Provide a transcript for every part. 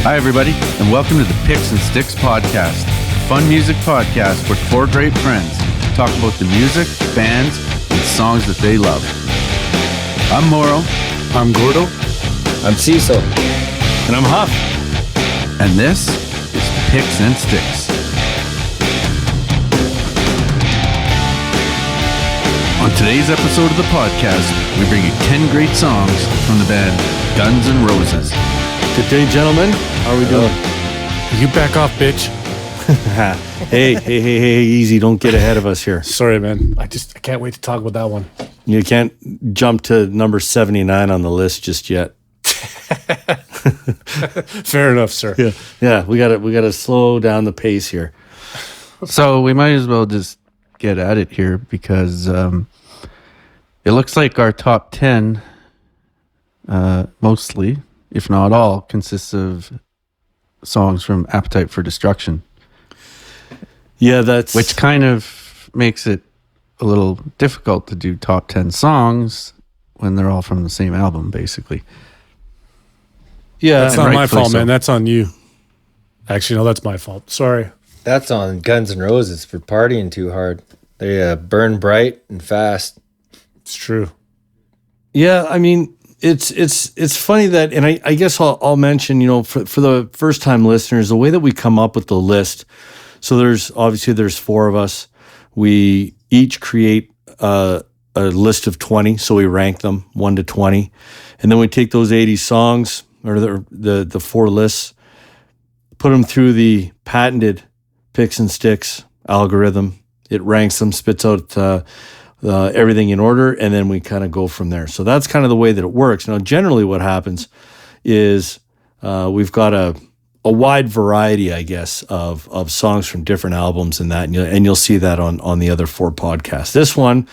Hi, everybody, and welcome to the Picks and Sticks podcast, a fun music podcast where four great friends talk about the music, bands, and songs that they love. I'm Moro. I'm Gordo. I'm Cecil. And I'm Huff. And this is Picks and Sticks. On today's episode of the podcast, we bring you 10 great songs from the band Guns N' Roses. Good day, gentlemen. How are we doing? You back off, bitch. Hey, easy. Don't get ahead of us here. Sorry, man. I can't wait to talk about that one. You can't jump to number 79 on the list just yet. Fair enough, sir. Yeah. We gotta slow down the pace here. So we might as well just get at it here because it looks like our top 10 mostly, if not all, consists of songs from Appetite for Destruction. Yeah, which kind of makes it a little difficult to do top 10 songs when they're all from the same album, basically. Yeah, that's not my fault, so. man. That's on you. Actually, no, that's my fault. Sorry. That's on Guns N' Roses for partying too hard. They burn bright and fast. It's true. Yeah, I mean, it's funny that, and I guess I'll mention, for the first time listeners, the way that we come up with the list. So there's four of us. We each create a list of 20. So we rank them 1 to 20, and then we take those 80 songs or the four lists, put them through the patented Picks and Sticks algorithm. It ranks them, spits out everything in order, and then we kind of go from there. So that's kind of the way that it works. Now, generally what happens is we've got a wide variety, I guess, of songs from different albums and that, and you'll see that on the other four podcasts. This one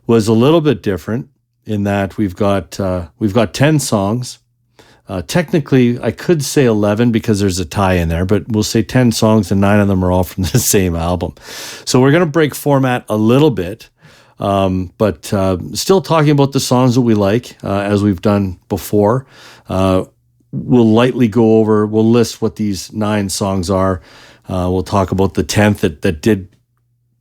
was a little bit different in that we've got 10 songs. Technically, I could say 11 because there's a tie in there, but we'll say 10 songs and 9 of them are all from the same album. So we're going to break format a little bit, but still talking about the songs that we like, as we've done before. We'll lightly we'll list what these 9 songs are. We'll talk about the 10th that did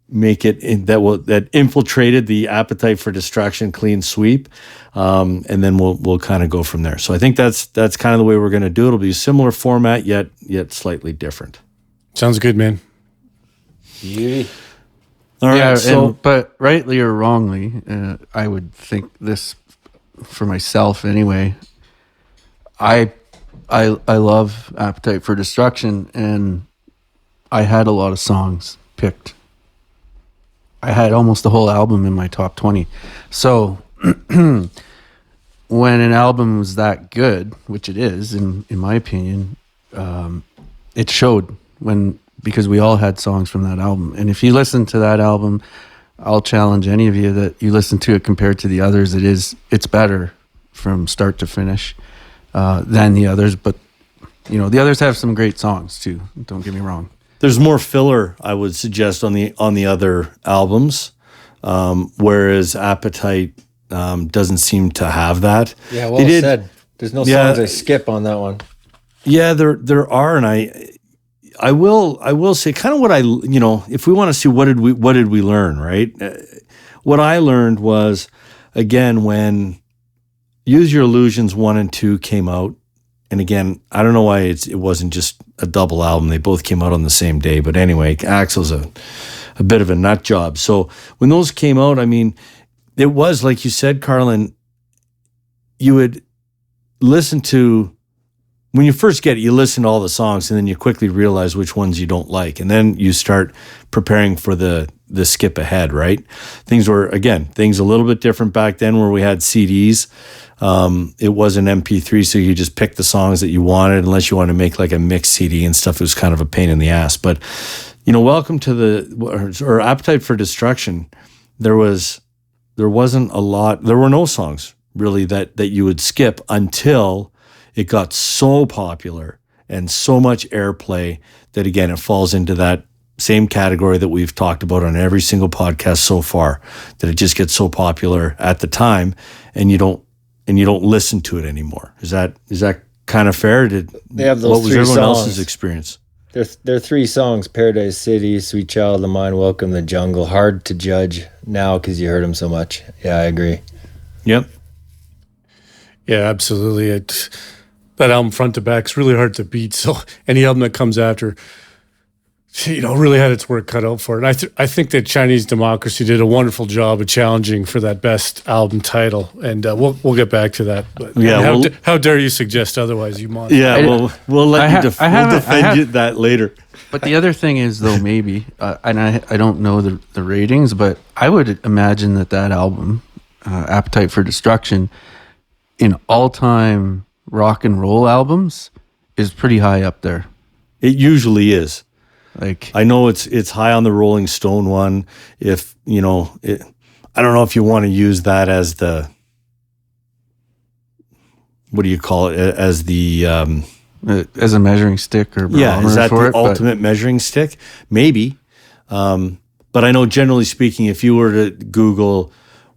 make it that infiltrated the Appetite for Destruction clean sweep, and then we'll kind of go from there. So I think that's kind of the way we're going to do it. It'll be a similar format, yet slightly different. Sounds good, man. Beauty. All right. But rightly or wrongly, I would think this for myself anyway. I love Appetite for Destruction, and I had a lot of songs picked. I had almost the whole album in my top 20. So when an album was that good, which it is, in my opinion, it showed because we all had songs from that album. And if you listen to that album, I'll challenge any of you that you listen to it compared to the others. It's better from start to finish than the others. But, the others have some great songs too. Don't get me wrong. There's more filler, I would suggest, on the other albums, whereas Appetite doesn't seem to have that. Yeah, well said. There's no songs I skip on that one. Yeah, there are, and I will say kind of what if we want to see what did we learn, right? What I learned was, again, when Use Your Illusions 1 and 2 came out. And again, I don't know why it wasn't just a double album. They both came out on the same day. But anyway, Axl's a bit of a nut job. So when those came out, I mean, it was, like you said, Carlin, you would listen to, when you first get it, you listen to all the songs and then you quickly realize which ones you don't like. And then you start preparing for the skip ahead, right? Things were a little bit different back then where we had CDs. It wasn't MP3, so you just pick the songs that you wanted, unless you wanted to make like a mixed CD and stuff. It was kind of a pain in the ass. But, welcome to Appetite for Destruction. There wasn't a lot. There were no songs really that you would skip until it got so popular and so much airplay that, again, it falls into that same category that we've talked about on every single podcast so far, that it just gets so popular at the time and you don't listen to it anymore. Is that kind of fair? They have those what was three everyone else's songs. experience? There are 3 songs: Paradise City, Sweet Child of Mine, Welcome to the Jungle. Hard to judge now because you heard them so much. Yeah, I agree. Yep. Yeah, absolutely. That album front to back is really hard to beat. So any album that comes after, really had its work cut out for it. And I think that Chinese Democracy did a wonderful job of challenging for that best album title. And we'll get back to that. But Yeah, how dare you suggest otherwise, you monster? Yeah, we'll let you we'll defend you that later. But the other thing is, though, maybe, and I don't know the ratings, but I would imagine that album, Appetite for Destruction, in all-time rock and roll albums, is pretty high up there. It usually is. Like, I know it's high on the Rolling Stone one. If I don't know if you want to use that as the, what do you call it, as the as a measuring stick or barometer is that for the ultimate measuring stick? Maybe, but I know generally speaking, if you were to Google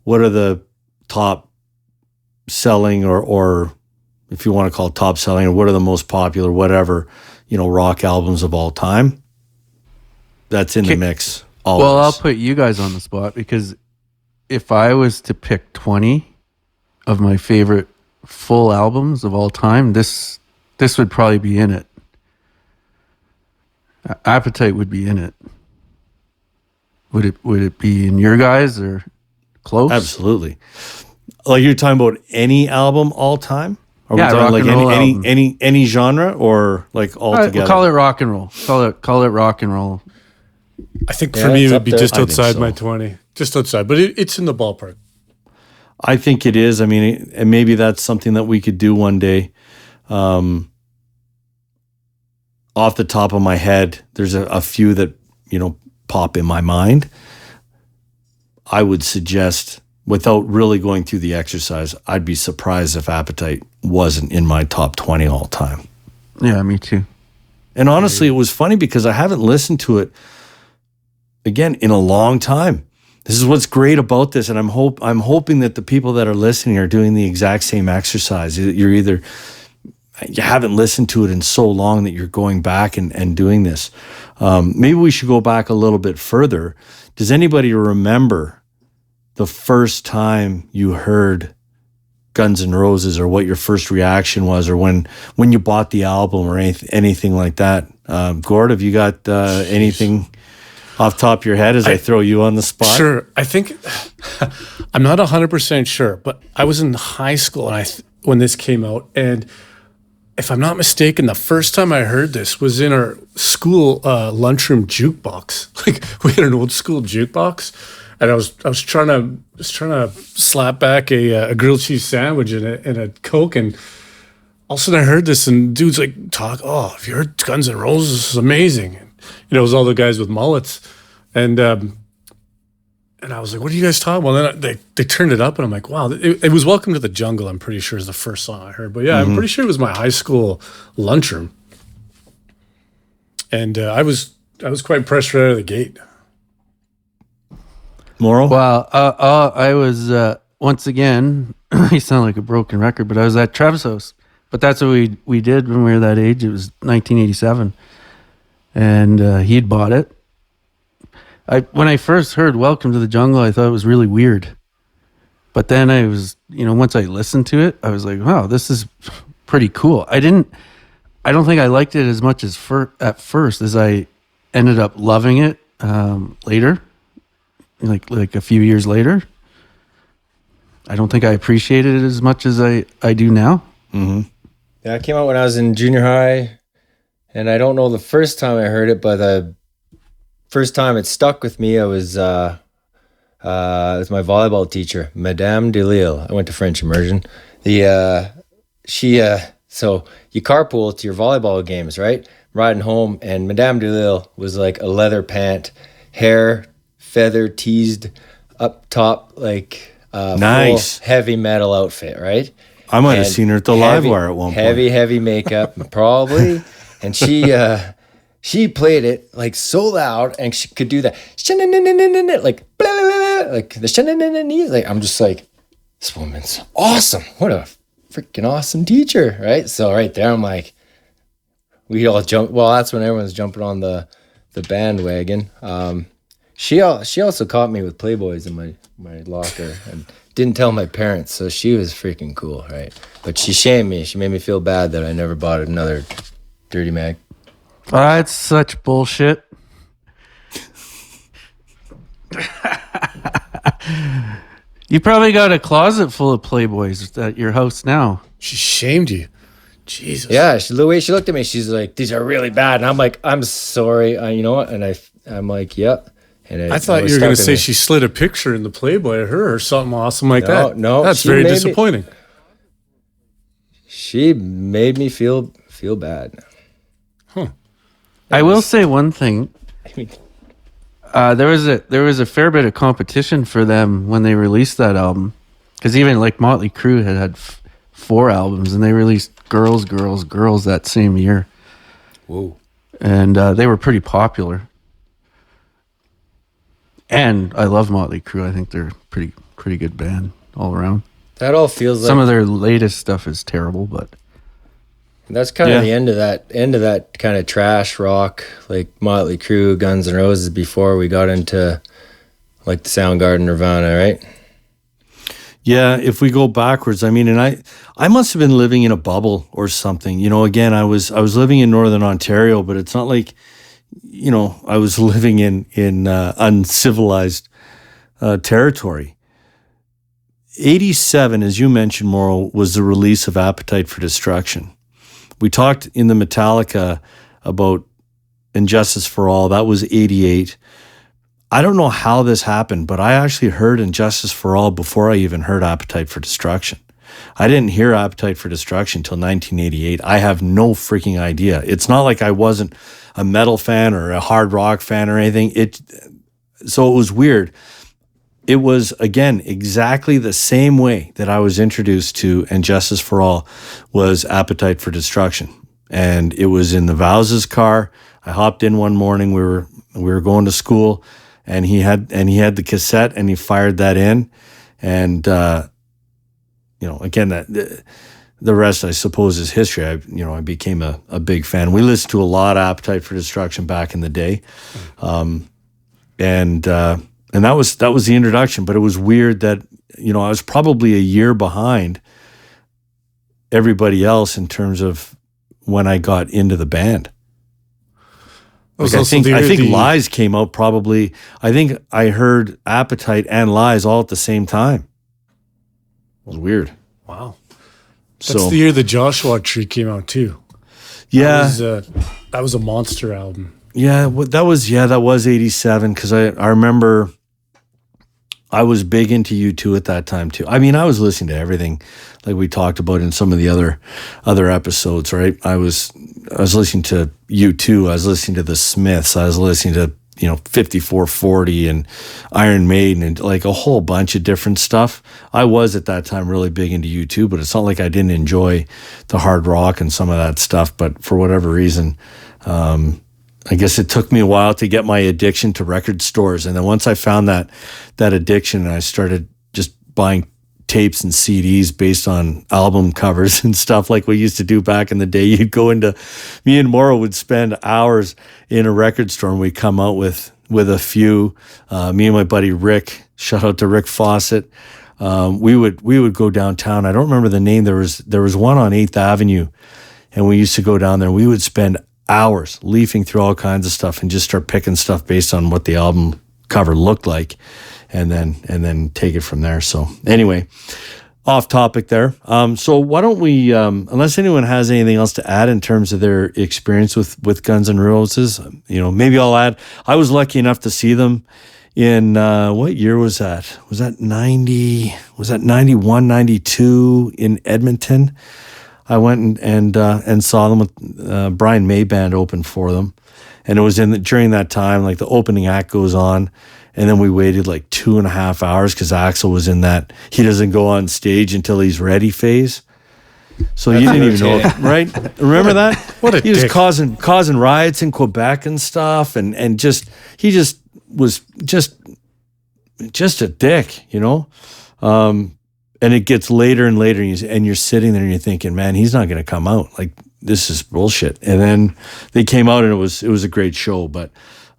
what are the top selling or if you want to call it top selling or what are the most popular whatever rock albums of all time, that's in the mix. Always. Well, I'll put you guys on the spot because if I was to pick 20 of my favorite full albums of all time, this would probably be in it. Appetite would be in it. Would it be in your guys or close? Absolutely. Like you're talking about any album all time? Are Yeah, we rock talking and roll like album. any genre or like all together? We'll call it rock and roll. Call it rock and roll. I think Yeah, for me, it's it up would be there. just I think outside so. my 20. Just outside. But it's in the ballpark. I think it is. I mean, and maybe that's something that we could do one day. Off the top of my head, there's a few that, pop in my mind. I would suggest, without really going through the exercise, I'd be surprised if Appetite wasn't in my top 20 all time. Yeah, me too. And honestly, it was funny because I haven't listened to it again in a long time. This is what's great about this, and I'm hoping that the people that are listening are doing the exact same exercise. You haven't listened to it in so long that you're going back and doing this. Maybe we should go back a little bit further. Does anybody remember the first time you heard Guns N' Roses, or what your first reaction was, or when you bought the album, or anything like that? Gord, have you got anything off the top of your head as I throw you on the spot? Sure. I think I'm not 100% sure, but I was in high school when this came out, and if I'm not mistaken, the first time I heard this was in our school lunchroom jukebox. Like we had an old school jukebox, and I was trying to slap back a grilled cheese sandwich and a Coke, and all of a sudden I heard this, and dudes like talk. Oh, have you heard Guns N' Roses? This is amazing. And, it was all the guys with mullets, and I was like, "What are you guys talking about?" Then they turned it up, and I'm like, "Wow!" It was "Welcome to the Jungle." I'm pretty sure is the first song I heard, but yeah, I'm pretty sure it was my high school lunchroom, and I was quite impressed right out of the gate. Morrow? Well, I was once again. You sound like a broken record, but I was at Trev's house. But that's what we did when we were that age. It was 1987, and he'd bought it. When I first heard "Welcome to the Jungle," I thought it was really weird. But then I was, once I listened to it, I was like, "Wow, this is pretty cool." I don't think I liked it as much as at first as I ended up loving it later, like a few years later. I don't think I appreciated it as much as I do now. Mm-hmm. Yeah, it came out when I was in junior high, and I don't know the first time I heard it, but the first time it stuck with me, it was my volleyball teacher, Madame Delille. I went to French immersion. So you carpool to your volleyball games, right? Riding home, and Madame Delille was like a leather pant, hair feather teased up top, like Nice. full heavy metal outfit, right? I might have And seen her at the heavy- Livewire at one point. Heavy makeup, probably. And she played it like so loud, and she could do that like blah, blah, blah, like the like I'm just like, this woman's awesome. What a freaking awesome teacher, right? So right there, I'm like, we all jump. Well, that's when everyone's jumping on the bandwagon. She also caught me with Playboys in my locker and didn't tell my parents, so she was freaking cool, right? But she shamed me. She made me feel bad that I never bought another Dirty Mag. That's such bullshit. You probably got a closet full of Playboys at your house now. She shamed you. Jesus. Yeah, the way she looked at me, she's like, "These are really bad," and I'm like, "I'm sorry, you know what?" And I'm like, "Yep." And I thought you were going to say she slid a picture in the Playboy of her or something awesome like that. No, that's very disappointing. She made me feel bad. Huh. I will say one thing. There was a fair bit of competition for them when they released that album, because even like Motley Crue had 4 albums, and they released Girls, Girls, Girls that same year. Whoa! And they were pretty popular. And I love Motley Crue. I think they're pretty good band all around. That all feels like some of their latest stuff is terrible, but that's kind of the end of that kind of trash rock, like Motley Crue, Guns N' Roses, before we got into like the Soundgarden, Nirvana, right? Yeah, if we go backwards, I mean, and I must have been living in a bubble or something. You know, again, I was living in Northern Ontario, but it's not like, you know, I was living in uncivilized territory. 87, as you mentioned, Mauro, was the release of Appetite for Destruction. We talked in the Metallica about Injustice for All. That was 88. I don't know how this happened, but I actually heard Injustice for All before I even heard Appetite for Destruction. I didn't hear Appetite for Destruction until 1988. I have no freaking idea. It's not like I wasn't a metal fan or a hard rock fan or anything. So it was weird. It was, again, exactly the same way that I was introduced to Injustice for All was Appetite for Destruction. And it was in the Vowses' car. I hopped in one morning. We were going to school, and he had the cassette, and he fired that in. And you know, again, that the rest, I suppose, is history. I became a big fan. We listened to a lot of Appetite for Destruction back in the day. And that was the introduction, but it was weird that, you know, I was probably a year behind everybody else in terms of when I got into the band. Like I think Lies came out probably, I think I heard Appetite and Lies all at the same time. It was weird. Wow. That's the year the Joshua Tree came out too. Yeah. That was a monster album. Yeah, that was 87, because I remember I was big into U2 at that time too. I mean, I was listening to everything, like we talked about in some of the other episodes, right? I was listening to U2, I was listening to the Smiths, I was listening to, you know, 5440 and Iron Maiden and like a whole bunch of different stuff. I was at that time really big into U2, but it's not like I didn't enjoy the hard rock and some of that stuff, but for whatever reason, I guess it took me a while to get my addiction to record stores. And then once I found that addiction, I started just buying tapes and CDs based on album covers and stuff like we used to do back in the day. Me and Mauro would spend hours in a record store, and we'd come out with a few. Me and my buddy Rick, shout out to Rick Fawcett. We would go downtown. I don't remember the name. There was one on 8th Avenue, and we used to go down there. We would spend hours leafing through all kinds of stuff and just start picking stuff based on what the album cover looked like, and then take it from there. So anyway, off topic there. So why don't we, unless anyone has anything else to add in terms of their experience with Guns N' Roses, you know, maybe I'll add, I was lucky enough to see them in, what year was that? Was that 91, 92 in Edmonton? I went and saw them with Brian May Band opened for them, and it was during that time, like the opening act goes on, and then we waited like 2.5 hours because Axl was in that he doesn't go on stage until he's ready phase. So you didn't even know, right? Remember that? He was causing riots in Quebec and stuff, and he was just a dick, you know. And it gets later and later, and you're sitting there and you're thinking, man, he's not going to come out. Like, this is bullshit. And then they came out, and it was a great show. But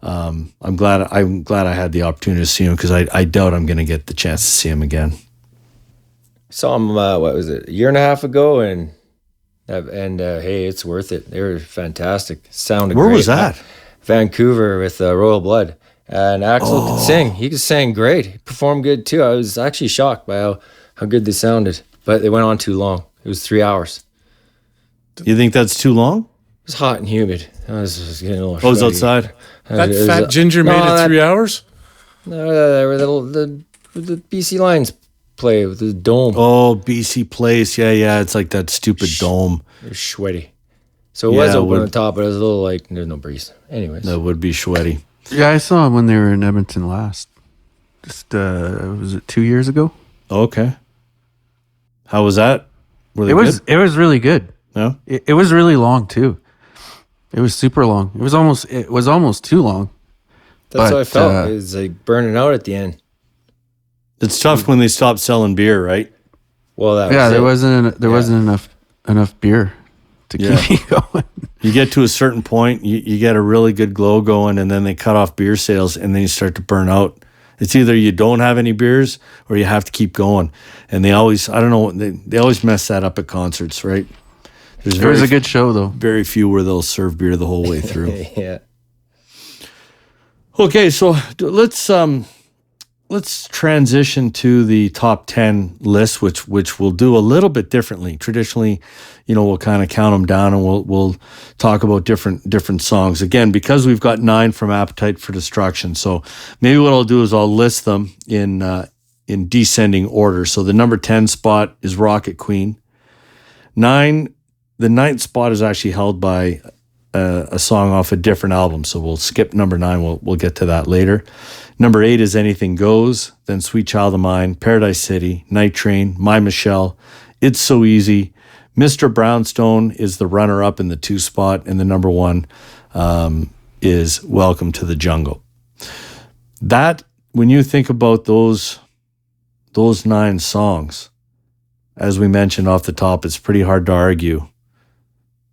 I'm glad I had the opportunity to see him, because I doubt I'm going to get the chance to see him again. Saw him, what was it, a year and a half ago, and hey, it's worth it. They were fantastic. Sounded Where great. was that? Vancouver with Royal Blood. And Axl could sing. He could sing great. He performed good too. I was actually shocked by how good they sounded. But they went on too long. It was 3 hours. You think that's too long? It was hot and humid. I was getting a little Oh, it was sweaty. outside? That fat ginger made it 3 hours? No, the BC Lions play with the dome. Oh, BC Place. Yeah. It's like that stupid dome. It was sweaty. So it was open on the top, but it was a little like, there's no breeze. Anyways. That would be sweaty. Yeah, I saw them when they were in Edmonton last. Just was it 2 years ago? Okay. How was that? Were they It was good? it was really good. No? It was really long too. It was super long. It was almost too long. That's how I But, felt. It was like burning out at the end. It's tough when they stop selling beer, right? Well, that Yeah, was there wasn't enough beer to Yeah. keep me going. You get to a certain point, you get a really good glow going, and then they cut off beer sales, and then you start to burn out. It's either you don't have any beers or you have to keep going. And they always, I don't know, they always mess that up at concerts, right? It was a good show though. Very few where they'll serve beer the whole way through. Yeah. Okay, so let's transition to the top 10 list, which we'll do a little bit differently. Traditionally, we'll kind of count them down, and we'll talk about different songs. Again, because we've got 9 from Appetite for Destruction. So maybe what I'll do is I'll list them in descending order. So the number 10 spot is Rocket Queen. The 9th spot is actually held by a song off a different album. So we'll skip number 9. We'll get to that later. Number 8 is Anything Goes, then Sweet Child of Mine, Paradise City, Night Train, My Michelle, It's So Easy. Mr. Brownstone is the runner-up in the 2 spot, and the number 1 is Welcome to the Jungle. That, when you think about those 9 songs, as we mentioned off the top, it's pretty hard to argue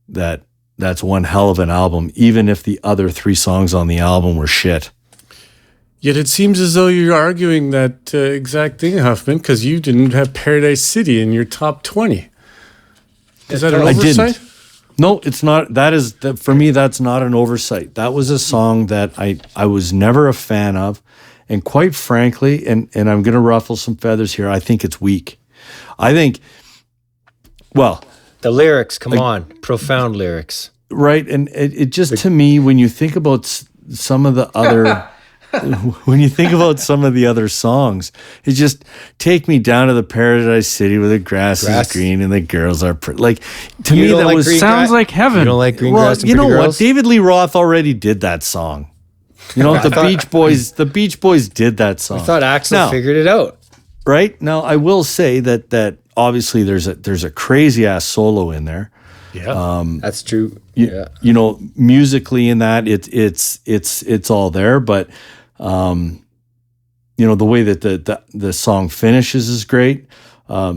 that that's one hell of an album, even if the other 3 songs on the album were shit. Yet it seems as though you're arguing that exact thing, Huffman, because you didn't have Paradise City in your top 20. Is that an I oversight? didn't. No, it's not. For me, that's not an oversight. That was a song that I was never a fan of. And quite frankly, and I'm going to ruffle some feathers here, I think it's weak. I think, well... The lyrics, come on. Profound lyrics. Right. And it just, to me, when you think about some of the other... when you think about some of the other songs, it just take me down to the Paradise City where the grass is green and the girls are pretty. Like, to me, that was sounds like heaven. You don't like green grass and you know pretty what? girls? David Lee Roth already did that song. The Beach Boys did that song. I thought Axl figured it out. Right? Now, I will say that obviously there's a crazy ass solo in there. Yeah. That's true. Musically in that it's all there, but the way that the song finishes is great. For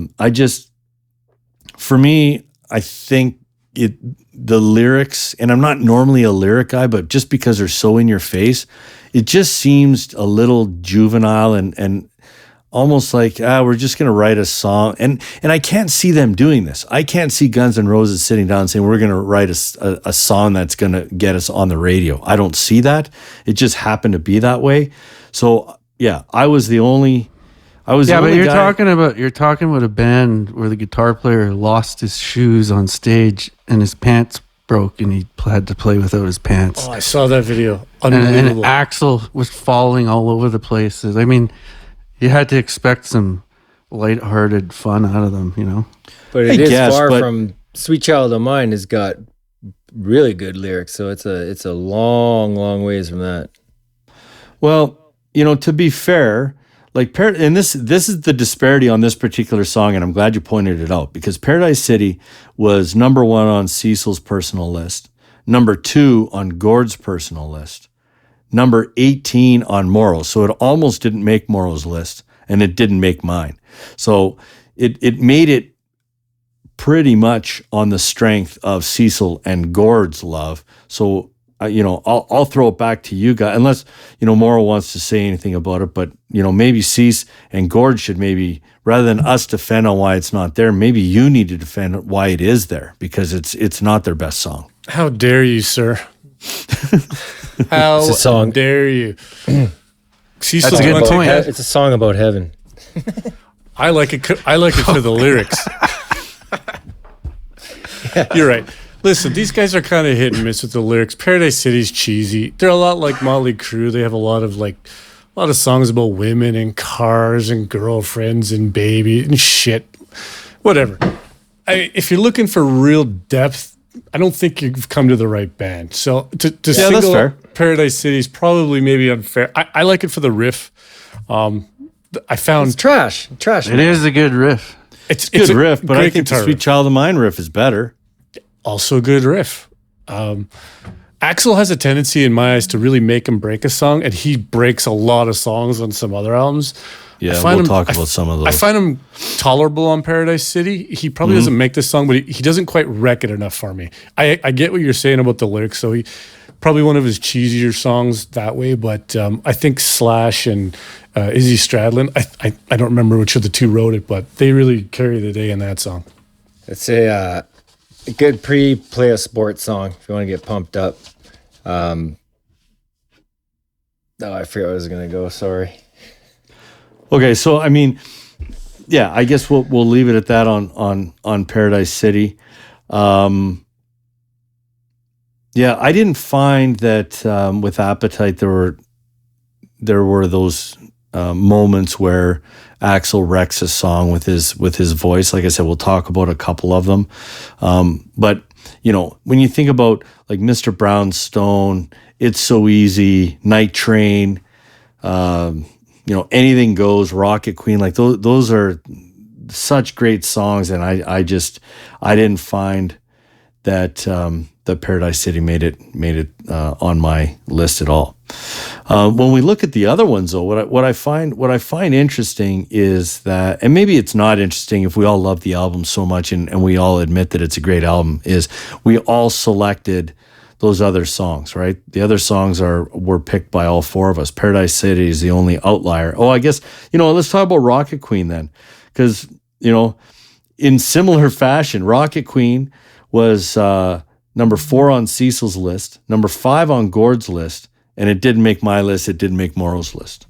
me, I think the lyrics, and I'm not normally a lyric guy, but just because they're so in your face, it just seems a little juvenile and almost like, we're just going to write a song. And I can't see them doing this. I can't see Guns N' Roses sitting down and saying, we're going to write a song that's going to get us on the radio. I don't see that. It just happened to be that way. So, yeah, I was the only but you're talking about a band where the guitar player lost his shoes on stage and his pants broke and he had to play without his pants. Oh, I saw that video. And Unbelievable. Axl was falling all over the places. I mean, you had to expect some lighthearted fun out of them, But it is far from Sweet Child of Mine has got really good lyrics, so it's a long, long ways from that. Well, to be fair, and this is the disparity on this particular song, and I'm glad you pointed it out, because Paradise City was number 1 on Cecil's personal list, number 2 on Gord's personal list, number 18 on Morrow's. So it almost didn't make Morrow's list, and it didn't make mine. So it made it pretty much on the strength of Cecil and Gord's love. So, I'll throw it back to you guys, unless, Mauro wants to say anything about it, but, maybe Cease and Gord should maybe, rather than us defend on why it's not there, maybe you need to defend why it is there, because it's not their best song. How dare you, sir? How It's a song. dare you? Cecil's That's a good one point. thing- It's a song about heaven. I like it. I like it for the lyrics. You're right. Listen, these guys are kind of hit and miss with the lyrics. Paradise City's cheesy. They're a lot like Motley Crue. They have a lot of songs about women and cars and girlfriends and baby and shit. Whatever. If you're looking for real depth, I don't think you've come to the right band. So to that's single fair. out Paradise City is probably maybe unfair. I like it for the riff. I found It's trash. Trash. It is a good riff. it's Good a riff, but I great think the guitar Sweet riff. Child of Mine riff is better. Also a good riff. Axl has a tendency in my eyes to really make and break a song, and he breaks a lot of songs on some other albums. Yeah, I find we'll him- talk I- about some of those. I find him tolerable on Paradise City. He probably doesn't make this song, but he doesn't quite wreck it enough for me. I get what you're saying about the lyrics. So he probably one of his cheesier songs that way, but I think Slash and Izzy Stradlin, I don't remember which of the two wrote it, but they really carry the day in that song. It's a good play a sports song if you want to get pumped up. Oh, I forgot where I was gonna go. Sorry. Okay, so I mean, yeah, I guess we'll leave it at that on Paradise City. Yeah, I didn't find that with Appetite there were those moments where Axl wrecks a song with his voice. Like I said, we'll talk about a couple of them. But when you think about like Mr. Brownstone, It's So Easy, Night Train, Anything Goes, Rocket Queen, like those are such great songs, and I didn't find that the Paradise City made it on my list at all. When we look at the other ones, though, what I find interesting is that, and maybe it's not interesting if we all love the album so much and we all admit that it's a great album, is we all selected those other songs, right? The other songs were picked by all four of us. Paradise City is the only outlier. Oh, I guess, let's talk about Rocket Queen then. Because, in similar fashion, Rocket Queen was number 4 on Cecil's list, number 5 on Gord's list, and it didn't make my list, it didn't make Mauro's list.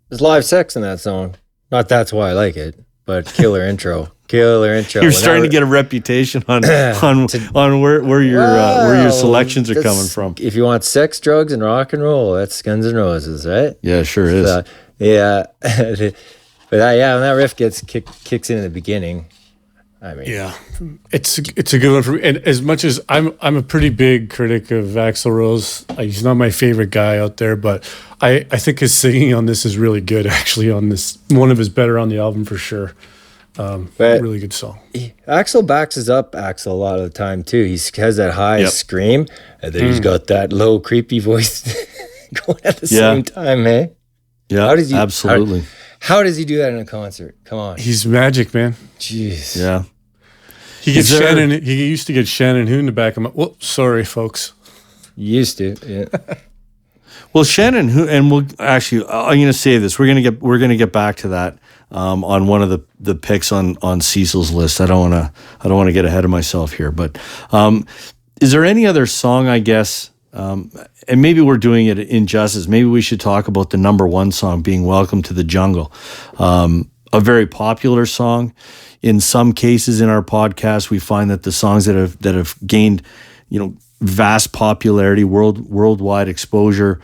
There's live sex in that song. Not that's why I like it, but killer intro. Killer intro. You're starting to get a reputation on where your selections are coming from. If you want sex, drugs, and rock and roll, that's Guns N' Roses, right? Yeah, sure is. Yeah. But when that riff kicks in the beginning, I mean, Yeah, it's a good one for me. And as much as I'm a pretty big critic of Axl Rose, he's not my favorite guy out there, but I think his singing on this is really good. Actually, on this, one of his better on the album for sure. But Really good song. Axl backs up Axl a lot of the time too. He has that high scream, and then he's got that low, creepy voice going at the same time, hey? Yeah, How does he- absolutely. How does he do that in a concert? Come on. He's magic, man. Jeez. Yeah. He gets Is there- Shannon. He used to get Shannon Hoon to back him up. Whoops, sorry, folks. You used to. Yeah. Well, Shannon, and we'll actually, I'm going to say this. We're going to get back to that on one of the picks on Cecil's list. I don't want to get ahead of myself here, but is there any other song? I guess, and maybe we're doing it injustice. Maybe we should talk about the number 1 song being "Welcome to the Jungle," a very popular song. In some cases in our podcast, we find that the songs that have gained, vast popularity, worldwide exposure,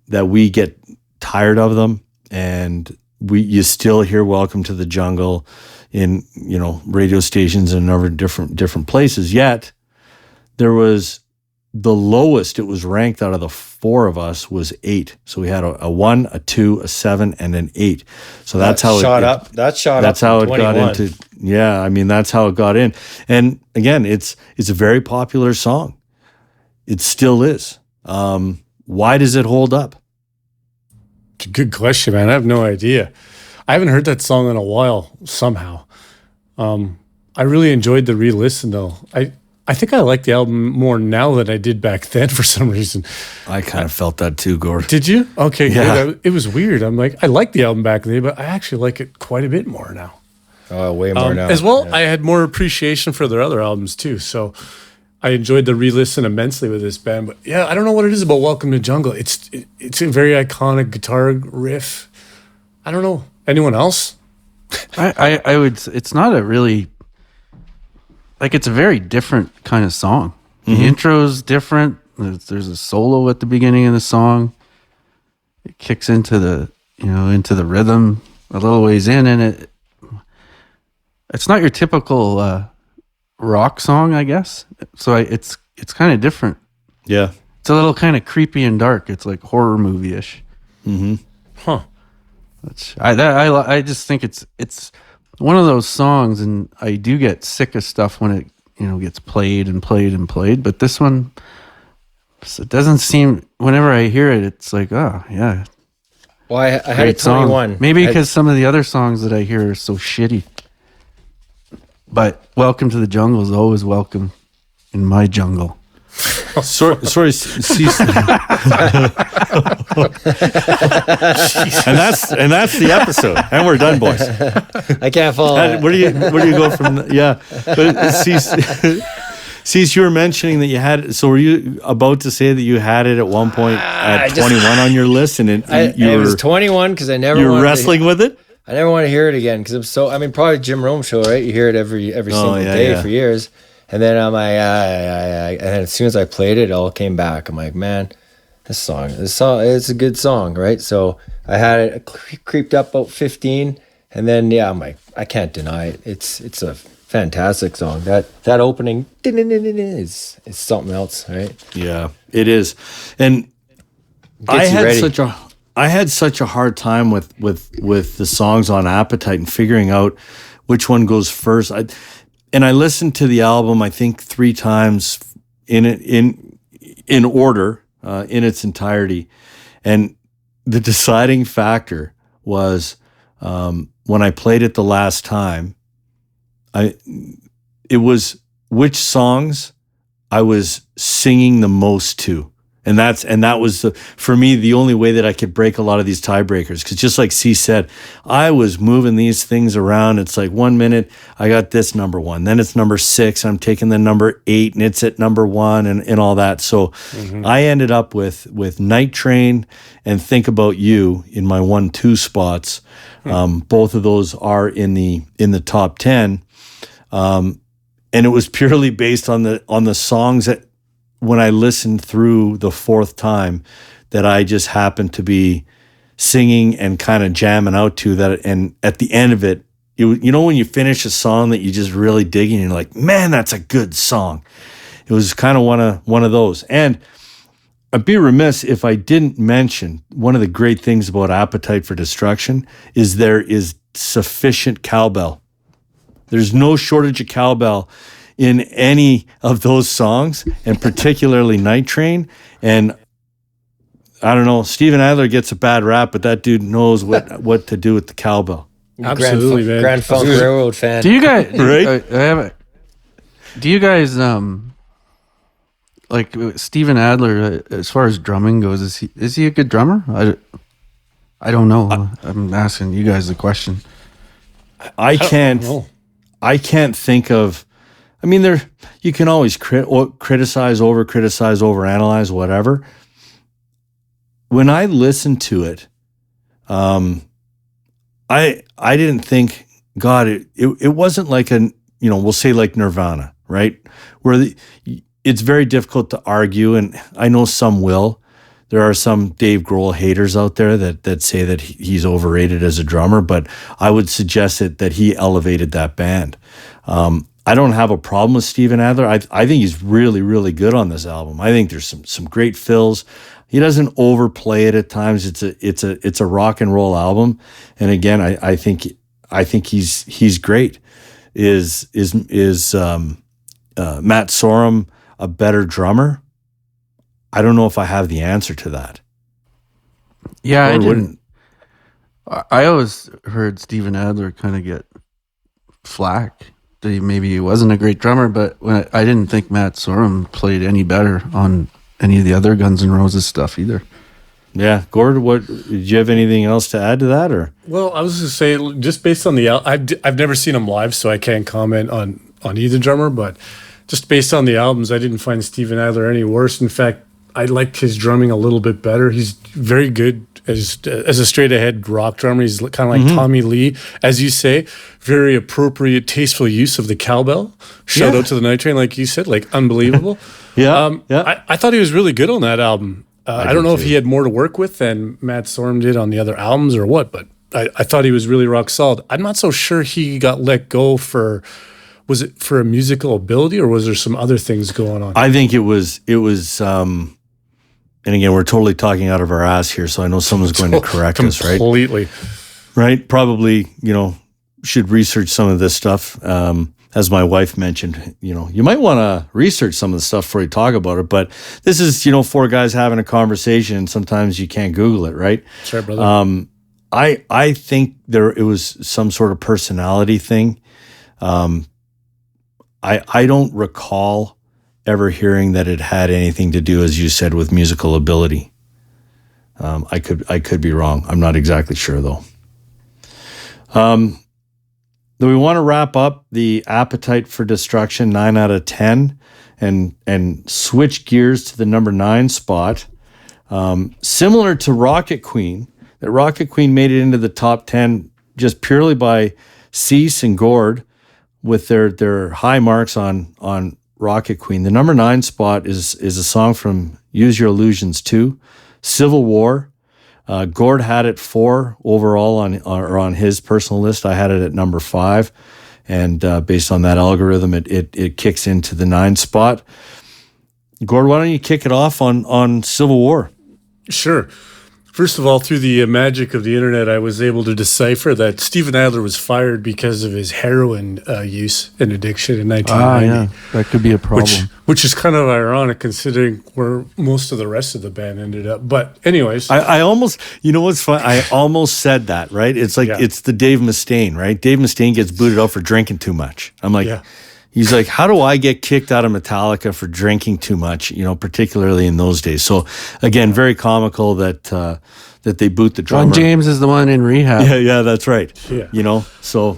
that we get tired of them, and you still hear "Welcome to the Jungle" in radio stations and other different places. Yet there was the lowest it was ranked out of the 4 of us was 8. So we had a 1, a 2, a 7, and an 8. So that's how shot up. That shot that's up. how it 21. got into. Yeah, I mean that's how it got in. And again, it's a very popular song. It still is. Why does it hold up? It's a good question, man. I have no idea. I haven't heard that song in a while somehow. I really enjoyed the re-listen though. I think I like the album more now than I did back then for some reason. I kind of felt that too, Gord. Did you? Okay, Yeah. good. It was weird. I'm like, I liked the album back then, but I actually like it quite a bit more now. Oh, way more now. As well, Yeah. I had more appreciation for their other albums too. So I enjoyed the re-listen immensely with this band. But yeah, I don't know what it is about Welcome to Jungle. It's a very iconic guitar riff. I don't know. Anyone else? I would. It's not a really like. It's a very different kind of song. The intro's different. There's a solo at the beginning of the song. It kicks into the rhythm a little ways in, and it's not your typical rock song, I guess. So it's kind of different. Yeah. It's a little kind of creepy and dark. It's like horror movie-ish. Huh. I just think it's one of those songs, and I do get sick of stuff when it gets played and played and played. But this one, it doesn't seem. Whenever I hear it, it's like, oh yeah, Well, I had a great song. 21. Maybe because some of the other songs that I hear are so shitty. But Welcome to the Jungle is always welcome in my jungle. Sorry, cease. and that's the episode, and we're done, boys. I can't follow that. Where do you go from? Yeah, but cease. You were mentioning that you had. So were you about to say that you had it at one point at 21 on your list, and it was 21 because I never. You were wanted wrestling with it. I never want to hear it again because I'm so. I mean, probably Jim Rome show, right? You hear it every single day for years, and then I'm like, and then as soon as I played it, it all came back. I'm like, man, this song, it's a good song, right? So I had it creeped up about 15, and then I'm like, I can't deny it. It's a fantastic song. That opening is something else, right? Yeah, it is, and I had such a hard time with the songs on Appetite and figuring out which one goes first. I listened to the album I think 3 times in order in its entirety, and the deciding factor was when I played it the last time. It was which songs I was singing the most to. And that was for me the only way that I could break a lot of these tiebreakers. Because just like C said, I was moving these things around. It's like 1 minute I got this number 1, then it's number 6. I'm taking the number 8, and it's at number 1, and all that. So I ended up with Night Train and Think About You in my 1-2 spots. Both of those are in the top 10, and it was purely based on the songs that, when I listened through the 4th time, that I just happened to be singing and kind of jamming out to that. And at the end of it, when you finish a song that you just really dig and you're like, man, that's a good song. It was kind of one of those. And I'd be remiss if I didn't mention one of the great things about Appetite for Destruction is there is sufficient cowbell. There's no shortage of cowbell in any of those songs, and particularly Night Train. And I don't know, Steven Adler gets a bad rap, but that dude knows what to do with the cowbell. Absolutely, man. Grand Funk Railroad fan. Do you guys Right? Do you guys like Steven Adler? As far as drumming goes, is he a good drummer? I don't know. I'm asking you guys the question. I can't think of. I mean, you can always criticize, overanalyze, whatever. When I listened to it, I didn't think, God, it wasn't like we'll say like Nirvana, right? Where it's very difficult to argue, and I know some will. There are some Dave Grohl haters out there that say that he's overrated as a drummer, but I would suggest that he elevated that band. I don't have a problem with Steven Adler. I think he's really, really good on this album. I think there's some great fills. He doesn't overplay it at times. It's a rock and roll album. And again, I think he's great. Is Matt Sorum a better drummer? I don't know if I have the answer to that. Yeah, I didn't. I always heard Steven Adler kind of get flack that maybe he wasn't a great drummer, but I didn't think Matt Sorum played any better on any of the other Guns N' Roses stuff either. Yeah, Gord, did you have anything else to add to that, or? Well, I was going to say, just based on the I've never seen him live, so I can't comment on either drummer. But just based on the albums, I didn't find Steven Adler any worse. In fact, I liked his drumming a little bit better. He's very good as a straight ahead rock drummer. He's kind of like Tommy Lee, as you say. Very appropriate, tasteful use of the cowbell. Shout out to the Night Train, like you said, like unbelievable. Yeah. I thought he was really good on that album. I don't know if he had more to work with than Matt Sorum did on the other albums or what, but I thought he was really rock solid. I'm not so sure he got let go was it for a musical ability or was there some other things going on? I think it was, and again, we're totally talking out of our ass here, so I know someone's going to correct us, right? Completely. Right? Probably, should research some of this stuff. As my wife mentioned, you might want to research some of the stuff before you talk about it. But this is, four guys having a conversation, and sometimes you can't Google it, right? Sure, brother. I think it was some sort of personality thing. I don't recall ever hearing that it had anything to do, as you said, with musical ability. I could be wrong. I'm not exactly sure though. Do we want to wrap up the Appetite for Destruction 9 out of 10 and switch gears to the number 9 spot? Similar to Rocket Queen, that Rocket Queen made it into the top 10 just purely by Cease and Gord with their high marks on Rocket Queen. The number 9 spot is a song from Use Your Illusions 2, Civil War. Gord had it 4 overall on his personal list. I had it at number 5, and based on that algorithm, it kicks into the 9 spot. Gord, why don't you kick it off on Civil War? Sure. First of all, through the magic of the internet, I was able to decipher that Steven Adler was fired because of his heroin use and addiction in 1990. That could be a problem. Which is kind of ironic considering where most of the rest of the band ended up. But anyways. I almost, what's fun? I almost said that, right? It's like, It's the Dave Mustaine, right? Dave Mustaine gets booted out for drinking too much. I'm like, He's like, how do I get kicked out of Metallica for drinking too much, particularly in those days? So again, very comical that they boot the drummer. Ron James is the one in rehab. Yeah, that's right. Yeah.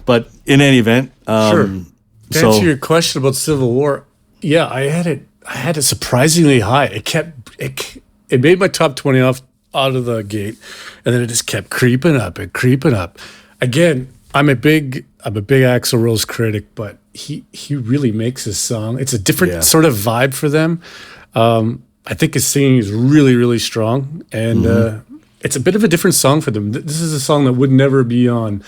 But in any event. Sure. To answer your question about Civil War, I had it surprisingly high. It made my top 20 out of the gate, and then it just kept creeping up and creeping up. Again, I'm a big Axl Rose critic, but he really makes his song. It's a different sort of vibe for them. I think his singing is really, really strong, and it's a bit of a different song for them. This is a song that would never be on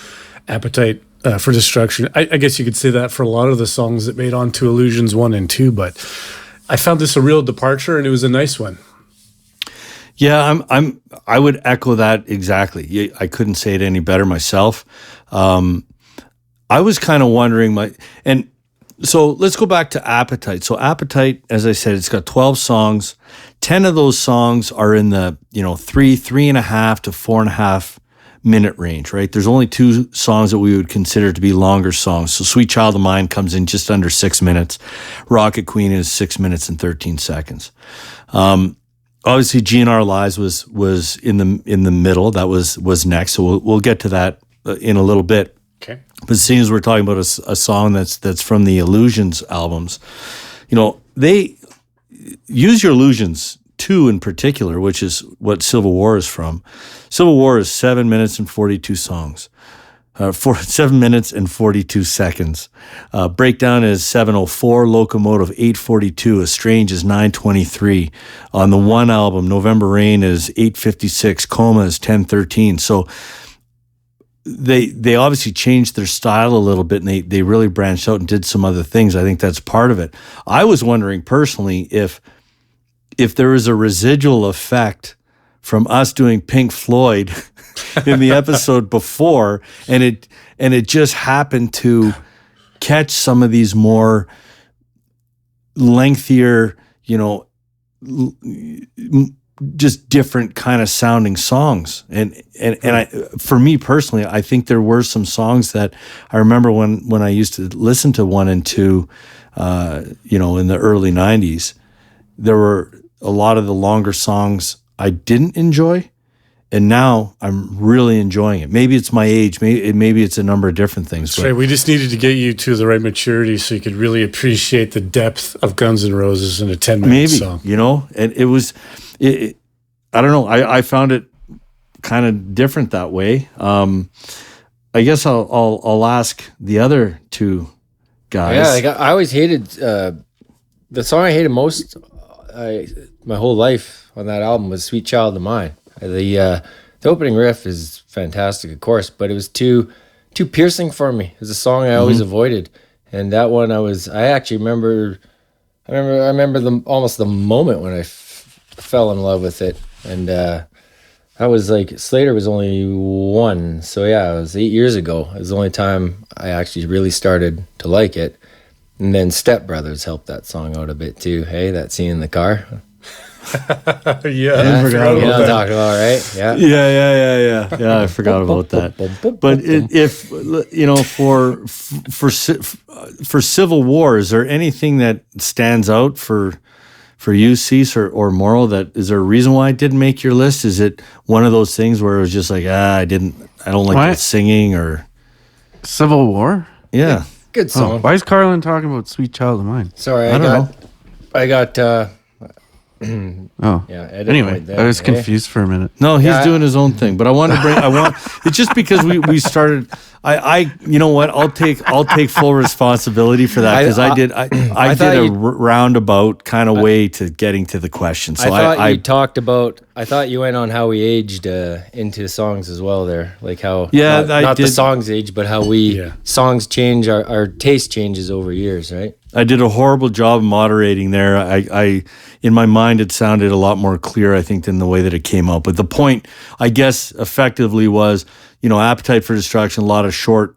Appetite for Destruction. I guess you could say that for a lot of the songs that made on to Illusions 1 and 2, but I found this a real departure, and it was a nice one. Yeah, I would echo that exactly. I couldn't say it any better myself. I was kind of wondering so let's go back to Appetite. So Appetite, as I said, it's got 12 songs. 10 of those songs are in the 3.5 to 4.5 minute range, right? There's only 2 songs that we would consider to be longer songs. So Sweet Child of Mine comes in just under 6 minutes. Rocket Queen is 6 minutes and 13 seconds. Obviously, GNR Lies was in the middle. That was next. So we'll get to that in a little bit. Okay. But seeing as we're talking about a song that's from the Illusions albums, they Use Your Illusions 2 in particular, which is what Civil War is from. Civil War is 7 minutes and 42 songs. 7 minutes and 42 seconds. Breakdown is 7:04. Locomotive 8:42. Estrange is 9:23. On the One album, November Rain is 8:56. Coma is 10:13. So they obviously changed their style a little bit, and they really branched out and did some other things. I think that's part of it. I was wondering personally if there is a residual effect from us doing Pink Floyd in the episode before, and it just happened to catch some of these more lengthier, just different kind of sounding songs. And I, for me personally, I think there were some songs that I remember when I used to listen to 1 and 2, in the early 90s, there were a lot of the longer songs I didn't enjoy. And now I'm really enjoying it. Maybe it's my age. Maybe it's a number of different things. That's right. We just needed to get you to the right maturity so you could really appreciate the depth of Guns N' Roses in a 10-minute song. And it was, I don't know. I found it kind of different that way. I guess I'll ask the other two guys. Yeah, I always hated the song I hated most my whole life on that album was "Sweet Child of Mine." The opening riff is fantastic, of course, but it was too piercing for me. It was a song I always avoided, and that one I actually remember. I remember almost the moment when I fell in love with it, and that was like Slater was only 1, so yeah, it was 8 years ago. It was the only time I actually really started to like it, and then Step Brothers helped that song out a bit too. Hey, that scene in the car. Yeah, I forgot about that. Talking about, right? Yeah. I forgot about that. But if for Civil War, is there anything that stands out for you, Cease or Morrow? That is there a reason why it didn't make your list? Is it one of those things where it was just like I don't like the singing or Civil War? Yeah, good song. Why is Carlin talking about "Sweet Child of Mine"? Sorry, I got. Anyway, I was confused for a minute. No, he's doing his own thing. But I want to bring. It's just because we started. You know what? I'll take full responsibility for that because I did a roundabout kind of way to getting to the question. So I thought you went on how we aged into songs as well there, like how not the songs age, but how songs change, our taste changes over years, right? I did a horrible job moderating there. I in my mind it sounded a lot more clear, I think, than the way that it came out. But the point, I guess, effectively was, Appetite for Destruction, a lot of short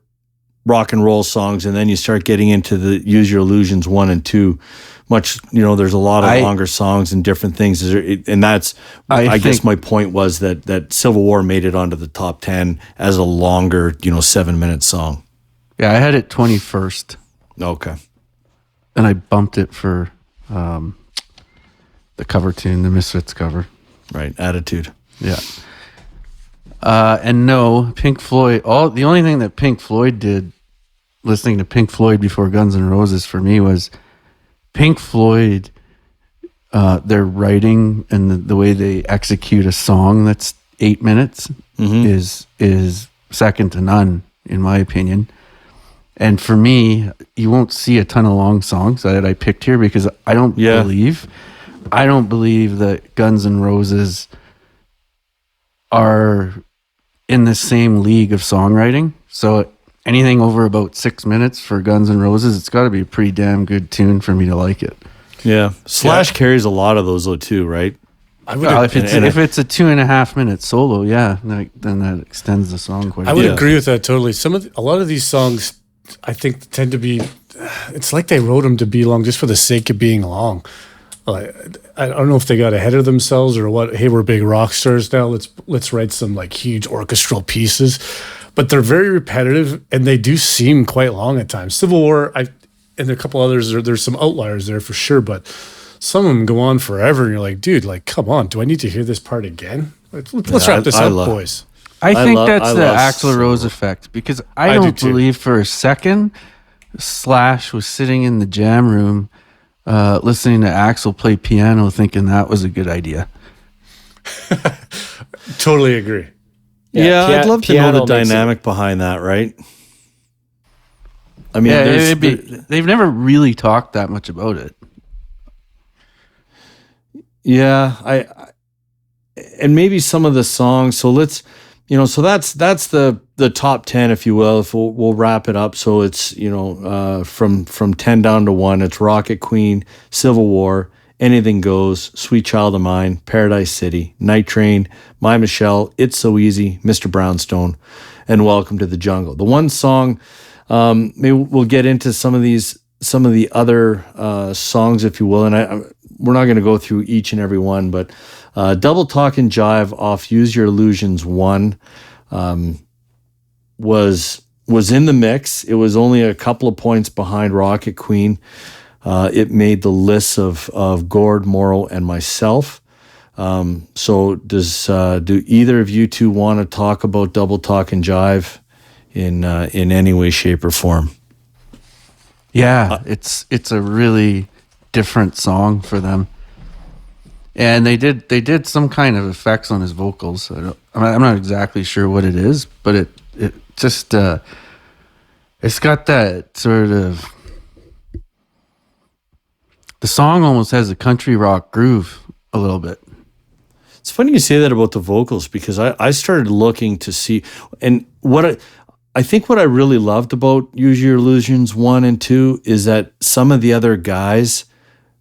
rock and roll songs, and then you start getting into the Use Your Illusions 1 and 2. Much, there's a lot of longer songs and different things, and that's. I guess my point was that Civil War made it onto the top 10 as a longer, 7-minute song. Yeah, I had it 21st. Okay. And I bumped it for the cover tune, the Misfits cover. Right, Attitude. Yeah. And no, Pink Floyd, the only thing that Pink Floyd did, listening to Pink Floyd before Guns N' Roses for me was Pink Floyd, their writing and the way they execute a song that's 8 minutes is second to none, in my opinion. And for me, you won't see a ton of long songs that I picked here because I don't believe that Guns N' Roses are in the same league of songwriting. So anything over about 6 minutes for Guns N' Roses, it's got to be a pretty damn good tune for me to like it. Yeah. Slash carries a lot of those though too, right? If it's a 2.5 minute solo, then that extends the song quite a bit. I would agree with that totally. A lot of these songs, I think, tend to be. It's like they wrote them to be long just for the sake of being long. I don't know if they got ahead of themselves or what. Hey, we're big rock stars now. Let's write some like huge orchestral pieces, but they're very repetitive and they do seem quite long at times. Civil War, and a couple others. There's some outliers there for sure, but some of them go on forever. And you're like, dude, like, come on, do I need to hear this part again? Let's wrap this up, boys. I think that's the Axl Rose effect because I don't believe for a second Slash was sitting in the jam room listening to Axl play piano thinking that was a good idea. Totally agree. Yeah, I'd love to know the dynamic behind that, right? I mean, they've never really talked that much about it. Yeah, and maybe some of the songs. So let's, so that's the top 10, if you will. If we'll wrap it up. So it's from 10 down to 1. It's Rocket Queen, Civil War, Anything Goes, Sweet Child of Mine, Paradise City, Night Train, My Michelle, It's So Easy, Mr. Brownstone, and Welcome to the Jungle. The one song, maybe we'll get into some of the other songs, if you will. And we're not going to go through each and every one, but Double Talk and Jive off Use Your Illusions 1 was in the mix. It was only a couple of points behind Rocket Queen. It made the lists of Gord, Morrow, and myself. So do either of you two want to talk about Double Talk and Jive in any way, shape, or form? Yeah, it's a really different song for them, and they did some kind of effects on his vocals. I'm not exactly sure what it is, but it just it's got that sort of, the song almost has a country rock groove a little bit. It's funny you say that about the vocals, because I started looking to see, and what I think what I really loved about Use Your Illusions 1 and 2 is that some of the other guys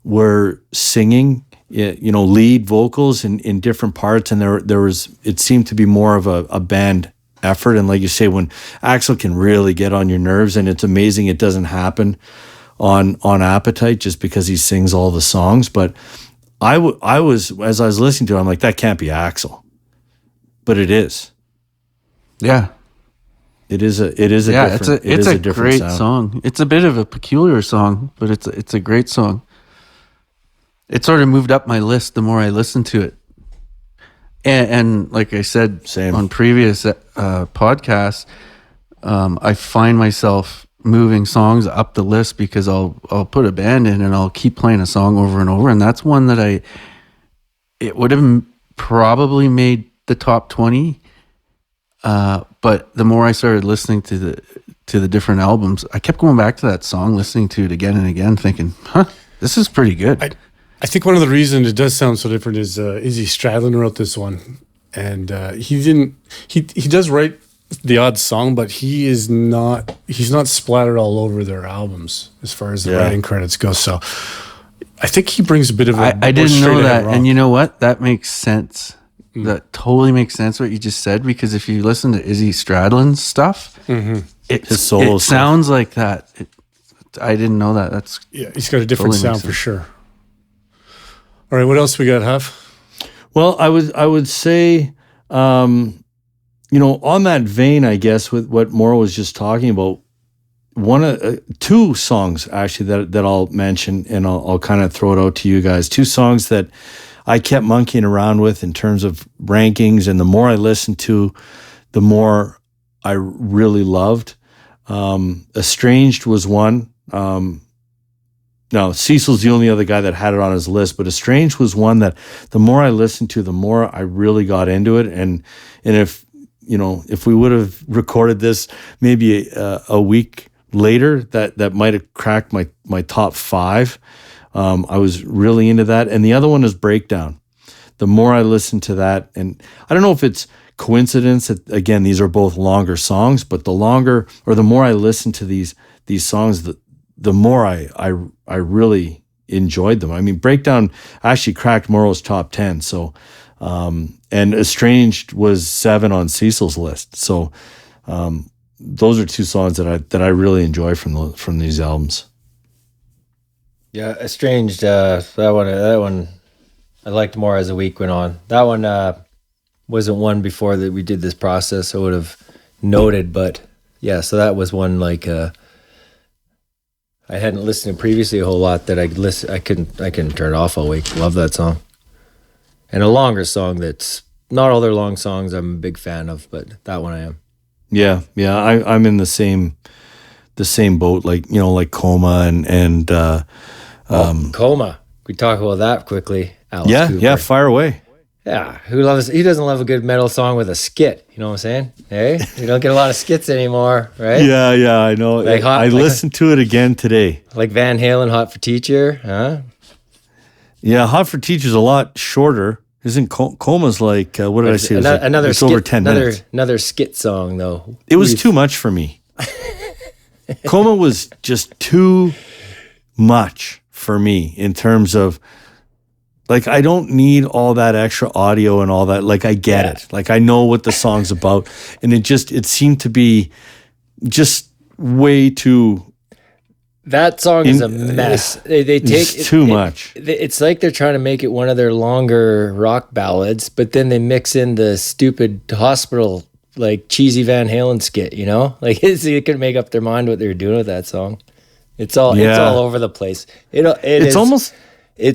were singing, lead vocals in different parts, and there was, it seemed to be more of a band effort. And like you say, when Axl can really get on your nerves, and it's amazing it doesn't happen on Appetite just because he sings all the songs. But I was, as I was listening to it, I'm like, that can't be Axl, but it is. Yeah. It is a different, it's a great sound. song. It's a bit of a peculiar song, but it's a great song. It sort of moved up my list the more I listened to it. And like I said, Same. on previous podcasts, I find myself moving songs up the list because I'll put a band in and I'll keep playing a song over and over. And that's one that it would have probably made the top 20. But the more I started listening to the different albums, I kept going back to that song, listening to it again and again, thinking, this is pretty good. I think one of the reasons it does sound so different is Izzy Stradlin wrote this one, and he does write the odd song, but he's not splattered all over their albums as far as the writing credits go. So I think he brings a bit of a I didn't know that, and you know what? That makes sense. That totally makes sense what you just said, because if you listen to Izzy Stradlin's stuff, it sounds like that. I didn't know that. He's got a different totally sound for sure. All right, what else we got, Huff? Well, I would say, on that vein, I guess, with what Morrow was just talking about, two songs actually that I'll mention, and I'll kind of throw it out to you guys. Two songs that I kept monkeying around with in terms of rankings, and the more I listened to, the more I really loved. Estranged was one. No, Cecil's the only other guy that had it on his list, but Estranged was one that the more I listened to, the more I really got into it. And if we would have recorded this maybe a week later, that might have cracked my top 5. I was really into that. And the other one is Breakdown. The more I listened to that, and I don't know if it's coincidence that, again, these are both longer songs, but the more I listen to these songs, the more I really enjoyed them. I mean, Breakdown actually cracked Morrow's top 10. So, and Estranged was 7 on Cecil's list. So, those are two songs that I really enjoy from these albums. Yeah, Estranged. That one I liked more as the week went on. That one wasn't one before that we did this process I would have noted, but yeah. So that was one like I hadn't listened to previously a whole lot that I couldn't turn it off all week. Love that song, and a longer song that's not all their long songs I'm a big fan of, but that one I am. Yeah. I'm in the same boat, like Coma and Coma. We talk about that quickly. Alice Cooper. Yeah, fire away. Yeah, who doesn't love a good metal song with a skit? You know what I'm saying? Hey, you don't get a lot of skits anymore, right? Yeah, I know. I listened to it again today. Like Van Halen, Hot for Teacher, huh? Yeah, Hot for Teacher's a lot shorter. Isn't Coma's like, what did I say? Another skit, over 10 minutes. Another skit song, though. It was too much for me. Coma was just too much for me in terms of, like, I don't need all that extra audio and all that. Like, I get it. Like, I know what the song's about. And it seemed to be just way too That song is a mess. They take it's too much. It's like they're trying to make it one of their longer rock ballads, but then they mix in the stupid hospital, like cheesy Van Halen skit. You know, like they couldn't make up their mind what they were doing with that song. It's all over the place. It's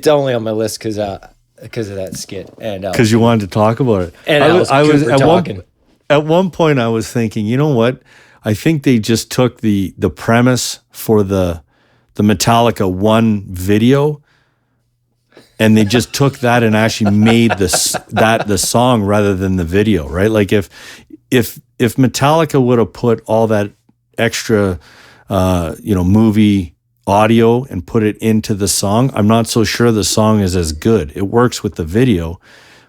only on my list because of that skit and because you wanted to talk about it. And I was at one point I was thinking, you know what? I think they just took the premise for the Metallica 1 video, and they just took that and actually made the song rather than the video, right? Like if Metallica would have put all that extra movie audio and put it into the song, I'm not so sure the song is as good. It works with the video,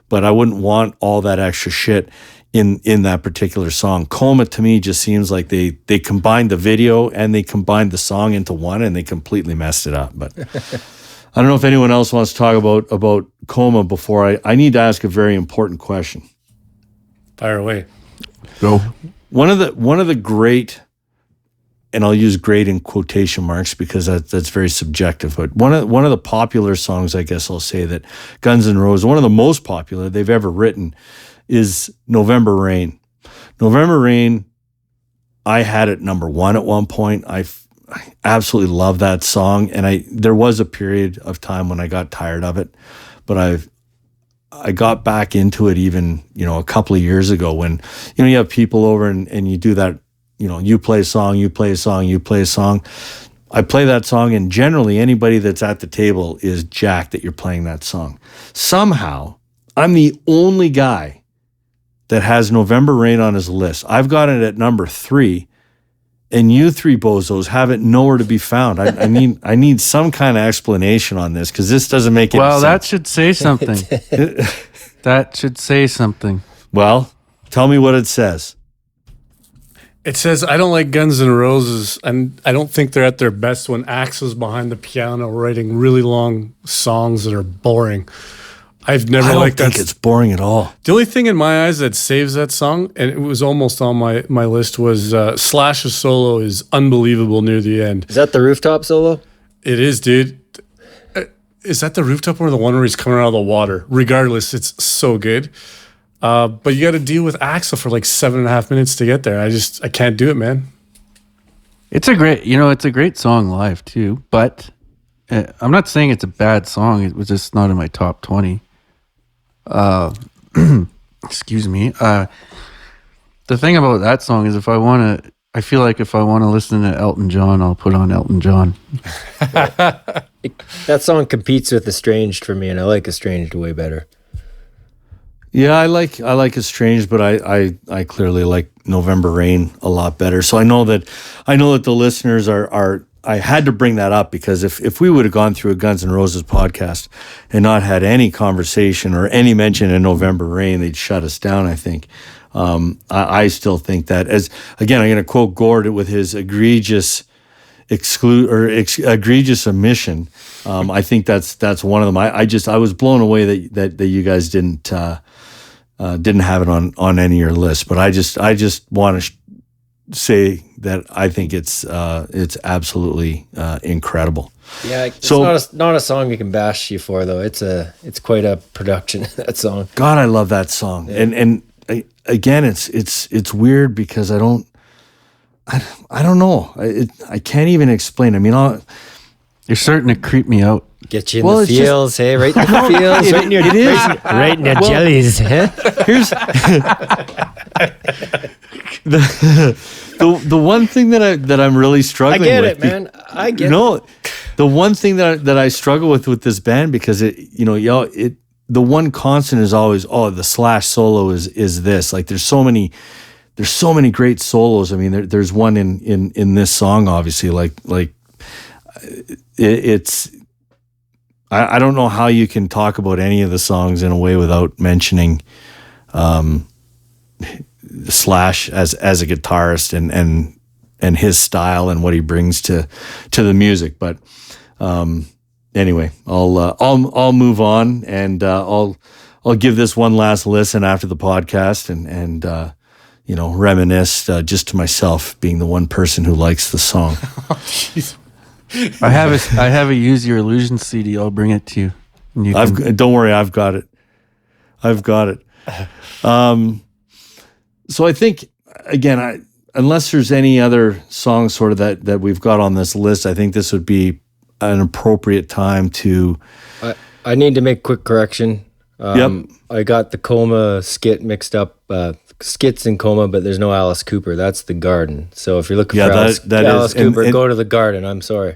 but I wouldn't want all that extra shit in that particular song. Coma to me just seems like they combined the video and they combined the song into one, and they completely messed it up. But I don't know if anyone else wants to talk about Coma before I need to ask a very important question. Fire away. Go. One of the great, and I'll use great in quotation marks because that's very subjective, but one of the popular songs, I guess I'll say, that Guns N' Roses, one of the most popular they've ever written, is November Rain. November Rain, I had it number 1 at one point. I absolutely love that song, and there was a period of time when I got tired of it, but I got back into it even, a couple of years ago when, you have people over and you do that, you play a song, you play a song, you play a song. I play that song, and generally anybody that's at the table is jacked that you're playing that song. Somehow, I'm the only guy that has November Rain on his list. I've got it at number 3, and you three bozos have it nowhere to be found. I need some kind of explanation on this, because this doesn't make any sense. Well, that should say something. That should say something. Well, tell me what it says. It says, I don't like Guns N' Roses, and I don't think they're at their best when Axl's behind the piano writing really long songs that are boring. I've never liked that. I don't think it's boring at all. The only thing in my eyes that saves that song, and it was almost on my list, was Slash's solo is unbelievable near the end. Is that the rooftop solo? It is, dude. Is that the rooftop or the one where he's coming out of the water? Regardless, it's so good. But you got to deal with Axl for like 7.5 minutes to get there. I can't do it, man. It's a great song live too, but I'm not saying it's a bad song. It was just not in my top 20. Excuse me. The thing about that song is I feel like if I want to listen to Elton John, I'll put on Elton John. That song competes with Estranged for me, and I like Estranged way better. Yeah, I like Estranged, but I clearly like November Rain a lot better. So I know that the listeners are I had to bring that up, because if we would have gone through a Guns N' Roses podcast and not had any conversation or any mention in November Rain, they'd shut us down, I think. I still think that, I'm going to quote Gord with his egregious omission. I think that's one of them. I was blown away that you guys didn't have it on any of your lists, but I just want to say that I think it's absolutely incredible. Yeah, it's not a song you can bash you for, though. It's quite a production, that song. God, I love that song. Yeah. And again, it's weird because I don't know. I can't even explain. I mean, you're starting to creep me out. Get you in the feels, hey? Right in the feels, right in your jellies, huh? Here's the one thing that I'm really struggling with. I get it, man. I get it. The one thing that I struggle with this band, because the one constant is always, the Slash solo is this. Like there's so many great solos. I mean, there's one in this song, obviously. Like it's. I don't know how you can talk about any of the songs in a way without mentioning Slash as a guitarist and his style and what he brings to the music. But anyway, I'll move on, and I'll give this one last listen after the podcast and reminisce just to myself, being the one person who likes the song. I have a Use Your Illusion CD. I'll bring it to you. And you can, Don't worry, I've got it. So I think, again, unless there's any other songs sort of that we've got on this list, I think this would be an appropriate time to. I need to make a quick correction. Yep. I got the Coma skit mixed up. Skits in Coma, but there's no Alice Cooper. That's the Garden. So if you're looking for Alice Cooper, and go to the Garden. I'm sorry.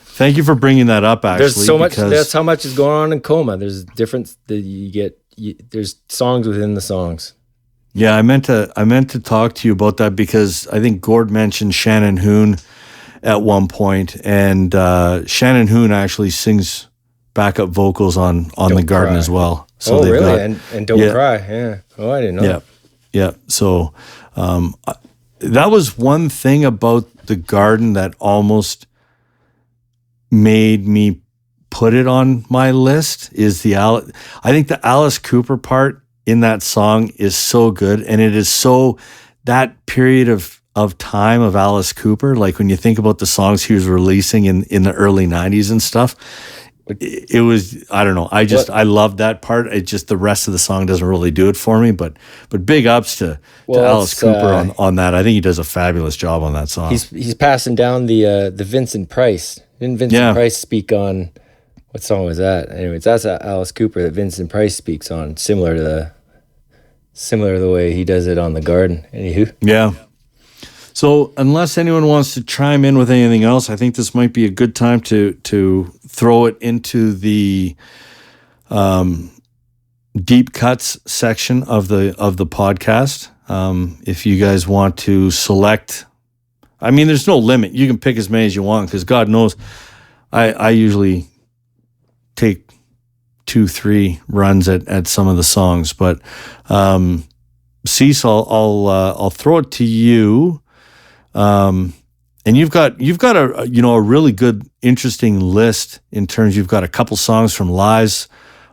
Thank you for bringing that up. Actually, There's so much. That's how much is going on in Coma. There's difference that you get. There's songs within the songs. Yeah, I meant to talk to you about that because I think Gord mentioned Shannon Hoon at one point, and Shannon Hoon actually sings backup vocals on the Garden Cry as well. So really? And Don't Cry. Yeah. Oh, I didn't know. Yeah. Yeah. So that was one thing about the Garden that almost made me put it on my list is I think the Alice Cooper part in that song is so good. And it is so that period of time of Alice Cooper, like when you think about the songs he was releasing in the early 90s and stuff, it was, I don't know. I love that part. It just, the rest of the song doesn't really do it for me, but big ups to Alice Cooper on that. I think he does a fabulous job on that song. He's passing down the Vincent Price. Didn't Vincent Price speak on, what song was that? Anyways, that's Alice Cooper that Vincent Price speaks on, similar to the way he does it on the Garden. Anywho. Yeah. So unless anyone wants to chime in with anything else, I think this might be a good time to throw it into the deep cuts section of the podcast. If you guys want to select, I mean, there's no limit. You can pick as many as you want because God knows, I usually take 2-3 runs at some of the songs. But Cease, I'll throw it to you. And you've got a really good, interesting list in terms. You've got a couple songs from Lies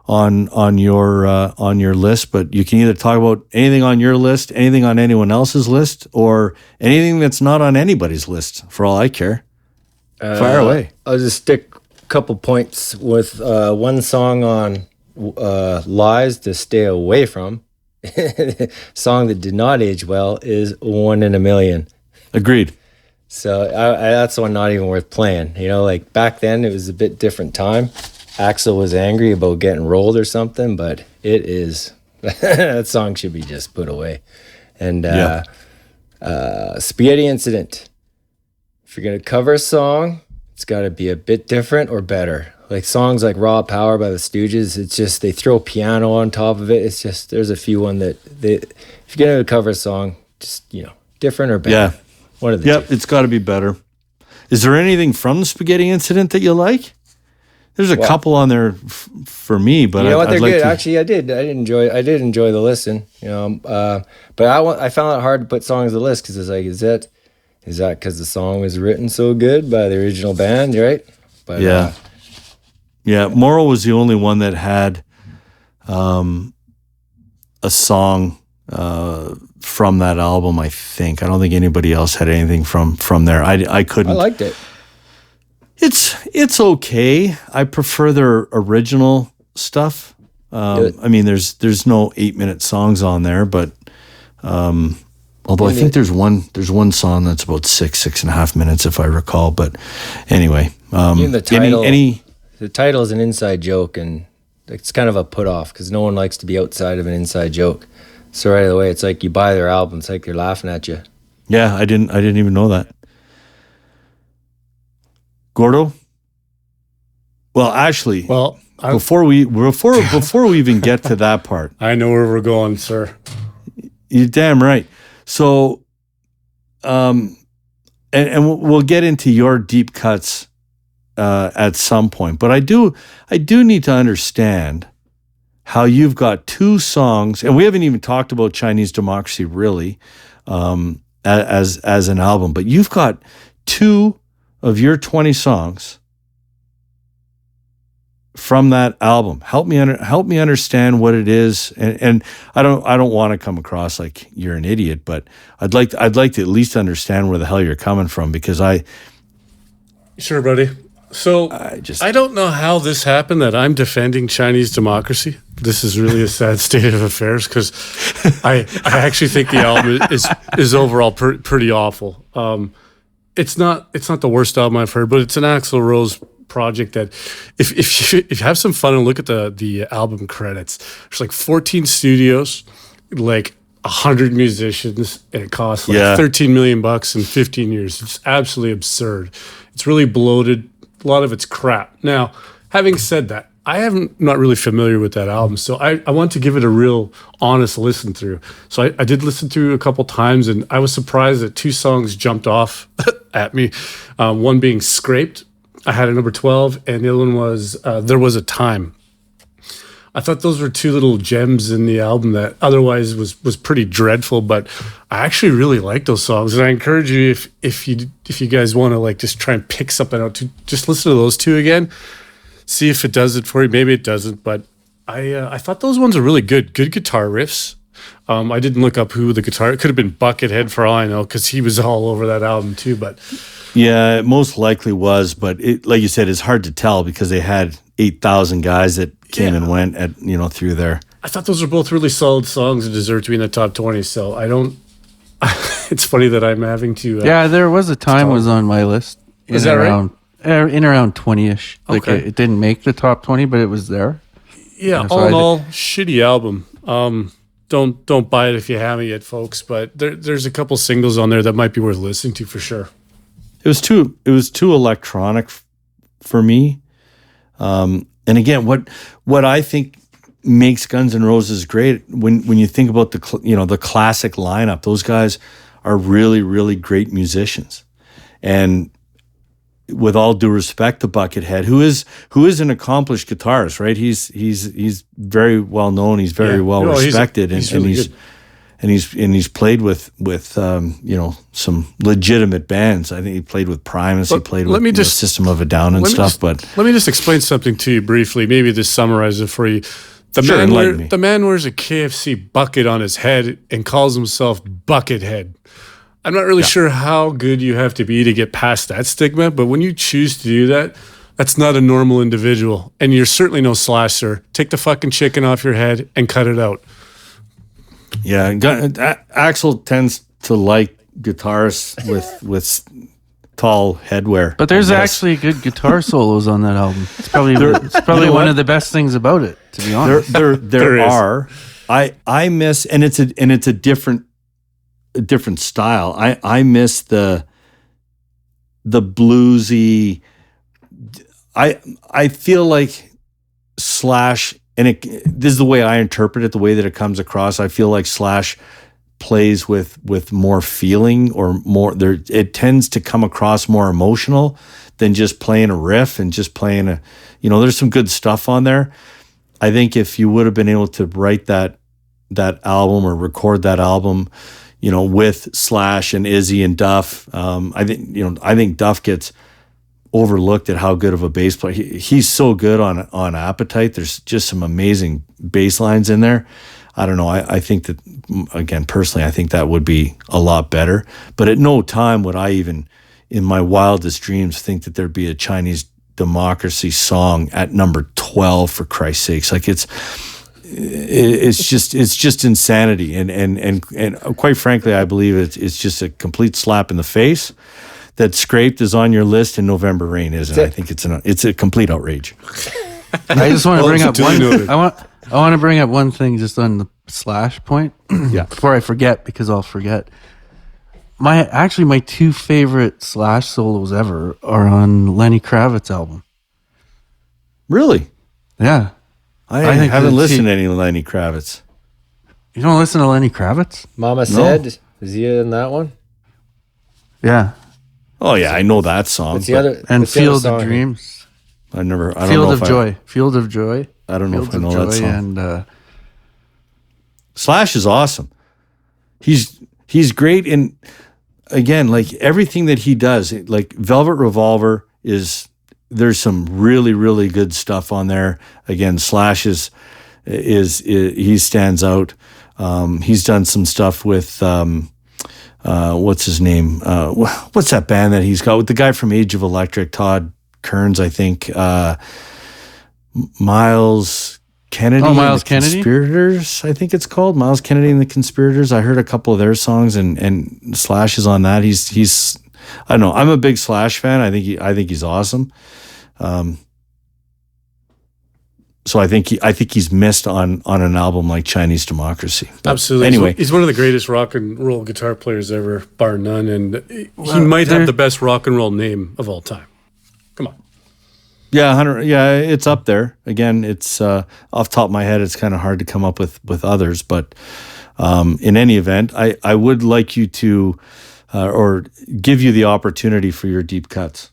on your list, but you can either talk about anything on your list, anything on anyone else's list, or anything that's not on anybody's list. For all I care, fire away. I'll just stick a couple points with one song on Lies to stay away from. Song that did not age well is One in a Million. Agreed. So that's one not even worth playing. You know, like back then it was a bit different time. Axl was angry about getting rolled or something, but it is that song should be just put away. And Spaghetti Incident. If you're gonna cover a song, it's got to be a bit different or better. Like songs like Raw Power by the Stooges, it's just they throw piano on top of it. It's just there's a few if you're gonna cover a song, just different or better. Yeah. One of the two. It's got to be better. Is there anything from the Spaghetti Incident that you like? There's a couple on there for me, but you know what? They're I'd like good. to... Actually, I did enjoy the listen. But I found it hard to put songs on the list because it's like, is that because the song was written so good by the original band, right? But Moral was the only one that had a song from that album, I think. I don't think anybody else had anything from there. I couldn't. I liked it. It's okay. I prefer their original stuff. I mean, there's no 8-minute songs on there, but although I think there's one song that's about 6.5 minutes, if I recall. But anyway, the title is an inside joke, and it's kind of a put off because no one likes to be outside of an inside joke. So right away, it's like you buy their album, it's like they're laughing at you. Yeah, I didn't even know that. Gordo? Well, actually, before we even get to that part, I know where we're going, sir. You're damn right. So, and we'll get into your deep cuts at some point, but I do need to understand how you've got 2 songs, and we haven't even talked about Chinese Democracy really as an album, but you've got 2 of your 20 songs from that album. Help me understand what it is, and I don't want to come across like you're an idiot, but I'd like to at least understand where the hell you're coming from, because Sure, buddy. So I don't know how this happened that I'm defending Chinese democracy. This is really a sad state of affairs because I actually think the album is overall pretty awful. It's not the worst album I've heard, but it's an Axl Rose project that if you have some fun and look at the album credits, there's like 14 studios, like 100 musicians, and it costs like $13 million in 15 years. It's absolutely absurd. It's really bloated. A lot of it's crap. Now, having said that, I am not really familiar with that album, so I want to give it a real honest listen through. So I did listen through a couple times, and I was surprised that 2 songs jumped off at me. One being Scraped, I had a number 12, and the other one was There Was a Time. I thought those were 2 little gems in the album that otherwise was pretty dreadful, but I actually really like those songs, and I encourage you if you guys want to like just try and pick something out, to just listen to those 2 again, see if it does it for you. Maybe it doesn't, but I thought those ones are really good guitar riffs. I didn't look up who the guitar. It could have been Buckethead for all I know, because he was all over that album too. But yeah, it most likely was, but it, like you said, it's hard to tell because they had 8,000 guys that came and went at through there. I thought those were both really solid songs and deserve to be in the top 20. So I don't. It's funny that I'm having to. There was a time was on my list. Is that right? In around 20-ish. Like Okay. it didn't make the top 20, but it was there. Yeah, so all I in did- all, shitty album. Don't buy it if you haven't yet, folks. But there's a couple singles on there that might be worth listening to for sure. It was too electronic for me. And again, what I think makes Guns N' Roses great, when you think about the classic lineup, those guys are really, really great musicians. And with all due respect to Buckethead, who is an accomplished guitarist, right? He's very well known. He's very well respected, he's really good. and he's played with some legitimate bands. I think he played with Primus. He played with System of a Down and stuff. But let me just explain something to you briefly. Maybe this summarizes it for you. The man wears a KFC bucket on his head and calls himself Buckethead. I'm not really sure how good you have to be to get past that stigma, but when you choose to do that, that's not a normal individual. And you're certainly no Slash, sir. Take the fucking chicken off your head and cut it out. Yeah, Axl tends to like guitarists with tall headwear. But there's actually good guitar solos on that album. It's probably one of the best things about it, to be honest. There are. I miss, and it's a different style. I miss the bluesy. I feel like Slash, and this is the way I interpret it, the way that it comes across. I feel like Slash plays with more feeling, or more there. It tends to come across more emotional than just playing a riff and just playing a. There's some good stuff on there. I think if you would have been able to write that album or record that album, with Slash and Izzy and Duff, I think Duff gets overlooked at how good of a bass player. He's so good on Appetite. There's just some amazing bass lines in there. I don't know. I think that, again, personally, I think that would be a lot better. But at no time would I even, in my wildest dreams, think that there'd be a Chinese Democracy song at number 12, for Christ's sakes. Like it's just insanity. And quite frankly, I believe it's just a complete slap in the face that Scraped is on your list in November Rain, isn't it? I think it's a complete outrage. I just want to bring up one. I want to bring up one thing just on the Slash point. Before I forget, because I'll forget. My 2 favorite Slash solos ever are on Lenny Kravitz's album. Really? Yeah. I haven't listened to any Lenny Kravitz. You don't listen to Lenny Kravitz? Mama Said, is he in that one? Yeah. Oh yeah, I know that song. What's the other? And what's the other Field song? of Dreams. I don't know Field if of Joy. Field of Joy. I don't know if I know that Joy song. And Slash is awesome. He's great in, again, like everything that he does. Like Velvet Revolver there's some really, really good stuff on there. Again, Slash is he stands out. He's done some stuff with what's his name? What's that band that he's got with the guy from Age of Electric, Todd Kearns, I think. Miles Kennedy. Oh, Miles and the Kennedy? Conspirators, I think it's called. Miles Kennedy and the Conspirators. I heard a couple of their songs and Slash is on that. He's I don't know. I'm a big Slash fan. I think he's awesome. So I think he's missed on an album like Chinese Democracy. But Absolutely. Anyway, He's one of the greatest rock and roll guitar players ever, bar none. And he might have the best rock and roll name of all time. Come on. yeah, 100. Yeah, it's up there. Again, it's off the top of my head. It's kind of hard to come up with others, but in any event, I would like you to or give you the opportunity for your deep cuts.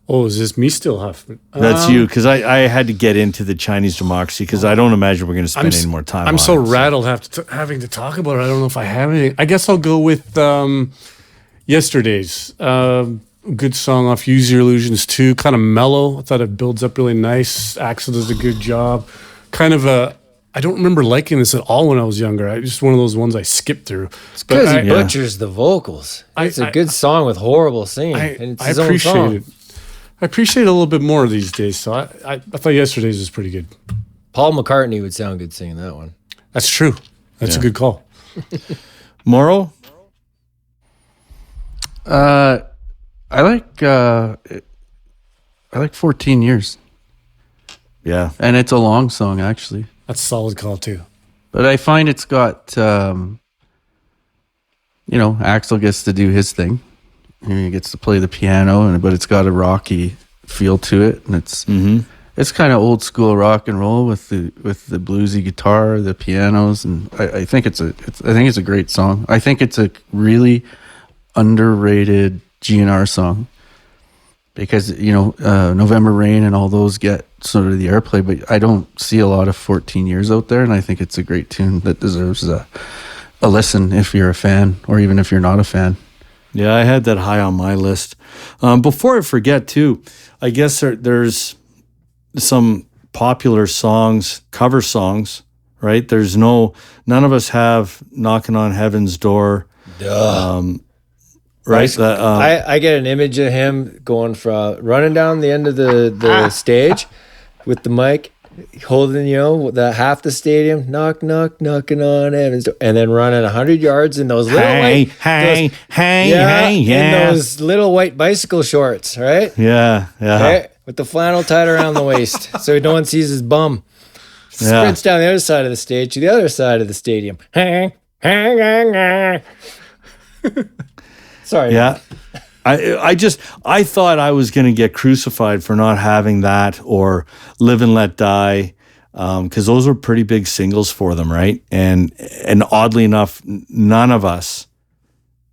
Oh, is this me still, Huff? That's you, because I had to get into the Chinese Democracy because I don't imagine we're going to spend any more time. I'm on so it, rattled having to talk about it. I don't know if I have anything. I guess I'll go with Yesterday's. Good song off Use Your Illusions 2. Kind of mellow. I thought it builds up really nice. Axl does a good job. Kind of I don't remember liking this at all when I was younger. I just one of those ones I skipped through. It's because he butchers the vocals. It's a good song with horrible singing. And it's his own song. it. I appreciate it a little bit more these days. So I thought Yesterday's was pretty good. Paul McCartney would sound good singing that one. That's true. That's a good call. Morrow? I like 14 Years. Yeah. And it's a long song, actually. That's a solid call too. But I find it's got, Axl gets to do his thing. He gets to play the piano, but it's got a rocky feel to it, and it's kind of old school rock and roll with the bluesy guitar, the pianos, and I think it's a great song. I think it's a really underrated GNR song because November Rain and all those get sort of the airplay, but I don't see a lot of 14 Years out there, and I think it's a great tune that deserves a listen if you're a fan or even if you're not a fan. Yeah, I had that high on my list. Before I forget, too, I guess there's some popular songs, cover songs, right? None of us have Knocking on Heaven's Door. Right? I get an image of him going from running down the end of the stage with the mic, holding, the half the stadium, knock, knock, knocking on heaven's door, and then running 100 yards in those little in those little white bicycle shorts, right? Yeah. Right? With the flannel tied around the waist so no one sees his bum. Sprints down the other side of the stage to the other side of the stadium. Sorry. Yeah. I thought I was going to get crucified for not having that or Live and Let Die, because those were pretty big singles for them, right? And oddly enough, none of us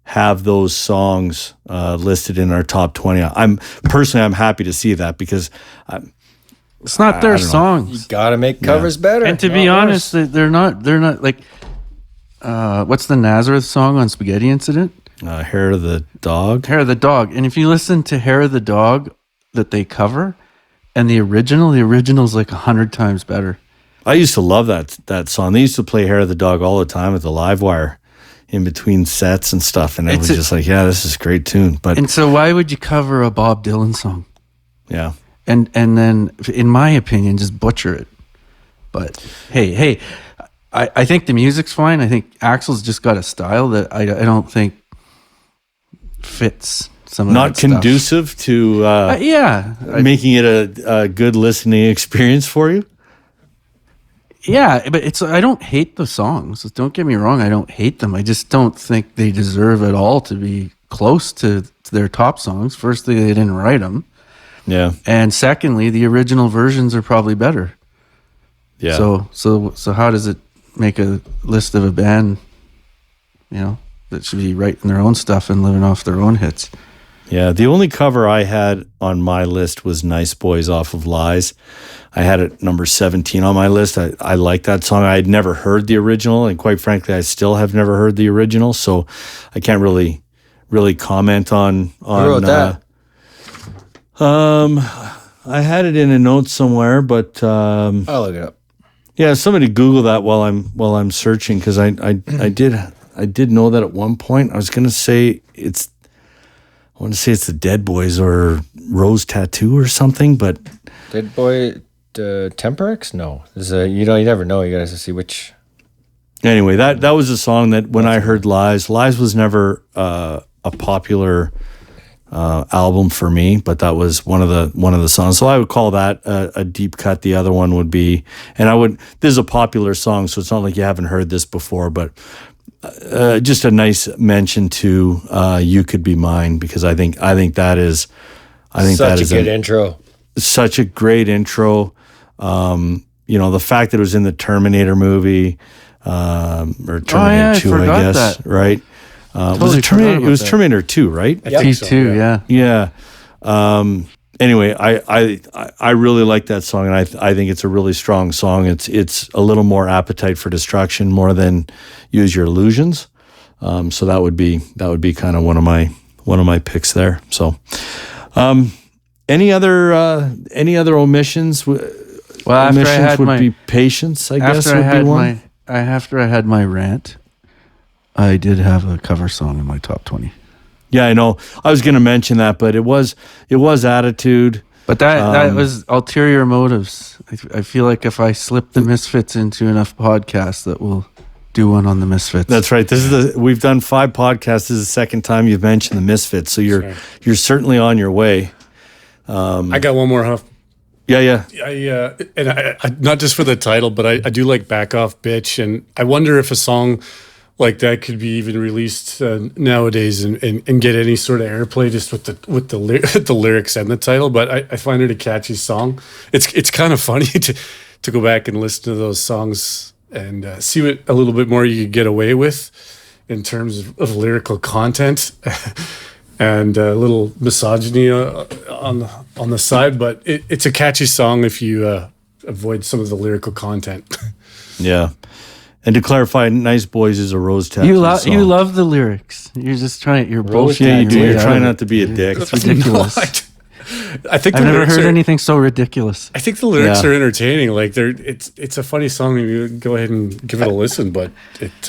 have those songs listed in our top 20. I'm happy to see that because it's not their songs. You got to make covers better. And to be honest, they're not like what's the Nazareth song on Spaghetti Incident? Hair of the Dog. Hair of the Dog. And if you listen to Hair of the Dog that they cover and the original's like 100 times better. I used to love that song. They used to play Hair of the Dog all the time at the Live Wire in between sets and stuff. And it was just like, yeah, this is a great tune. And so why would you cover a Bob Dylan song? Yeah. And then, in my opinion, just butcher it. But hey, I think the music's fine. I think Axl's just got a style that I don't think fits some of not that conducive stuff. To making it a good listening experience for you. Yeah, but I don't hate the songs. Don't get me wrong, I don't hate them. I just don't think they deserve at all to be close to their top songs. Firstly, they didn't write them. Yeah. And secondly, the original versions are probably better. Yeah. So how does it make a list of a band, that should be writing their own stuff and living off their own hits? Yeah, the only cover I had on my list was Nice Boys off of Lies. I had it number 17 on my list. I like that song. I had never heard the original, and quite frankly, I still have never heard the original, so I can't really comment on Who wrote that? I had it in a note somewhere, but I'll look it up. Yeah, somebody Google that while I'm searching, because I I did know that at one point. I was gonna say it's the Dead Boys or Rose Tattoo or something, but Dead Boy, Temperex? No, there's you never know. You gotta see which. Anyway, that was a song that when I heard Lies was never a popular album for me, but that was one of the songs. So I would call that a deep cut. The other one would be, this is a popular song, so it's not like you haven't heard this before, but just a nice mention to "You Could Be Mine," because I think that is such a good intro. Such a great intro. The fact that it was in the Terminator movie, or Terminator 2, I guess, that. Right? Was it Terminator? It was Terminator 2, right? I think T2, yeah. Yeah. Anyway, I really like that song, and I think it's a really strong song. It's a little more Appetite for Destruction more than Use Your Illusions. So that would be kind of one of my picks there. So, any other omissions? Well, after I had be Patience, I guess would be one. After I had my rant, I did have a cover song in my top 20. Yeah, I know. I was going to mention that, but it was Attitude. But that was ulterior motives. I feel like if I slip the Misfits into enough podcasts, that we'll do one on the Misfits. That's right. We've done 5 podcasts. This is the second time you've mentioned the Misfits, so you're certainly on your way. I got one more, Huff. Yeah. I not just for the title, but I do like Back Off Bitch, and I wonder if a song like that could be even released nowadays and get any sort of airplay just with the lyrics and the title. But I find it a catchy song. It's kind of funny to go back and listen to those songs and see what a little bit more you could get away with in terms of lyrical content and a little misogyny on the side. But it's a catchy song if you avoid some of the lyrical content. Yeah. And to clarify, Nice Boys is a Rose Tattoo song. You love the lyrics. You're just trying. You're bullshitting. Yeah, you do. You're trying not to be a dick. It's ridiculous. I think I've never heard anything so ridiculous. I think the lyrics are entertaining. Like it's a funny song. You go ahead and give it a listen. But that's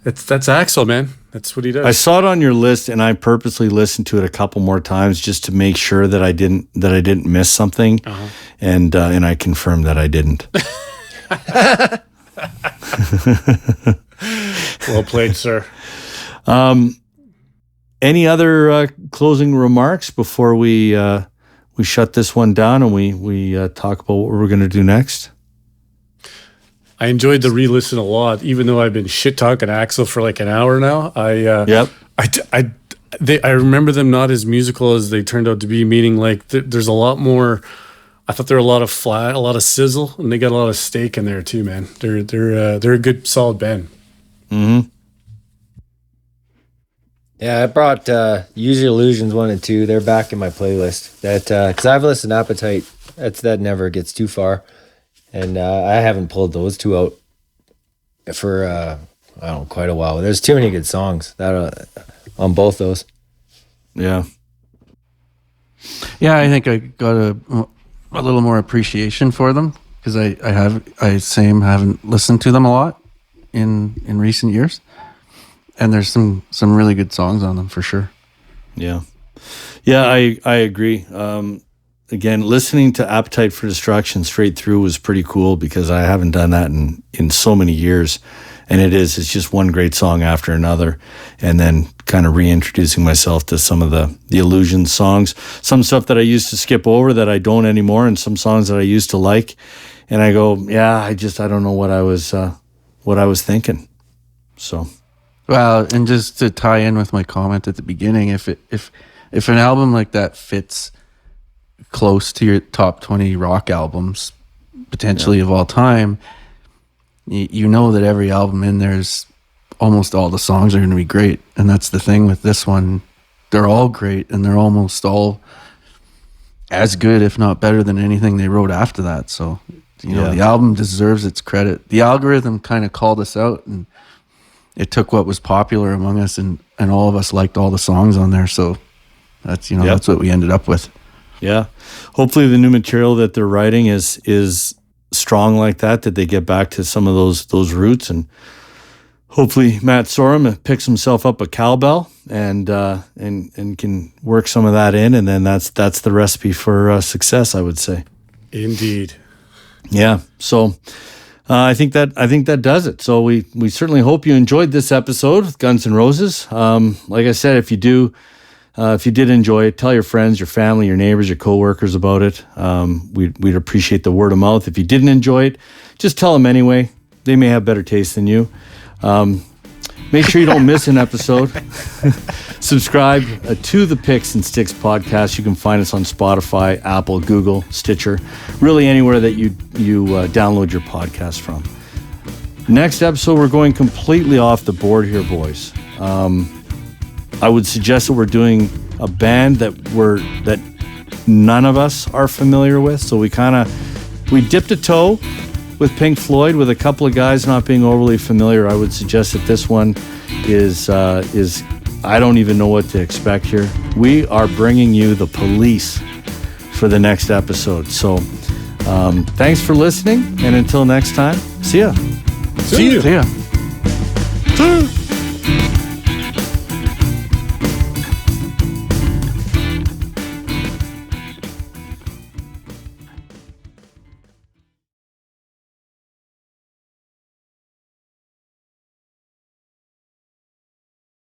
Axl, man. That's what he does. I saw it on your list, and I purposely listened to it a couple more times just to make sure that I didn't miss something, and I confirmed that I didn't. Well played, sir. Any other closing remarks before we shut this one down and we talk about what we're going to do next? I enjoyed the re-listen a lot, even though I've been shit talking Axl for like an hour now. I remember them not as musical as they turned out to be. Meaning, like there's a lot more. I thought there were a lot of flat, a lot of sizzle, and they got a lot of steak in there too, man. They're a good, solid band. Mm-hmm. Yeah, I brought Use Your Illusions 1 and 2. They're back in my playlist. That because I've listened to Appetite. That never gets too far, and I haven't pulled those two out for I don't know, quite a while. There's too many good songs that on both those. Yeah. Yeah, I think I got a little more appreciation for them because I haven't listened to them a lot in recent years, and there's some really good songs on them for sure. Yeah, I agree. Again, listening to Appetite for Destruction straight through was pretty cool because I haven't done that in so many years, and it's just one great song after another, and then kind of reintroducing myself to some of the Illusion songs, some stuff that I used to skip over that I don't anymore, and some songs that I used to like, and I go, I don't know what I was thinking. So, well, and just to tie in with my comment at the beginning, if an album like that fits close to your top 20 rock albums potentially of all time, you know that every album in there's almost all the songs are going to be great. And that's the thing with this one. They're all great and they're almost all as good, if not better than anything they wrote after that. So, the album deserves its credit. The algorithm kind of called us out and it took what was popular among us and all of us liked all the songs on there. So that's, that's what we ended up with. Yeah. Hopefully the new material that they're writing is strong like that they get back to some of those roots, and hopefully Matt Sorum picks himself up a cowbell and can work some of that in, and then that's the recipe for success, I would say. Indeed. Yeah. So I think that does it. So we certainly hope you enjoyed this episode with Guns N' Roses. Like I said, if you did enjoy it, tell your friends, your family, your neighbors, your coworkers about it. We'd appreciate the word of mouth. If you didn't enjoy it, just tell them anyway. They may have better taste than you. Make sure you don't miss an episode. Subscribe to the Picks and Sticks podcast. You can find us on Spotify, Apple, Google, Stitcher, really anywhere that you download your podcast from. Next episode, we're going completely off the board here, boys. I would suggest that we're doing a band that none of us are familiar with. So we dipped a toe with Pink Floyd, with a couple of guys not being overly familiar. I would suggest that this one is I don't even know what to expect here. We are bringing you the Police for the next episode. So thanks for listening, and until next time, see ya. See you. See ya. See ya.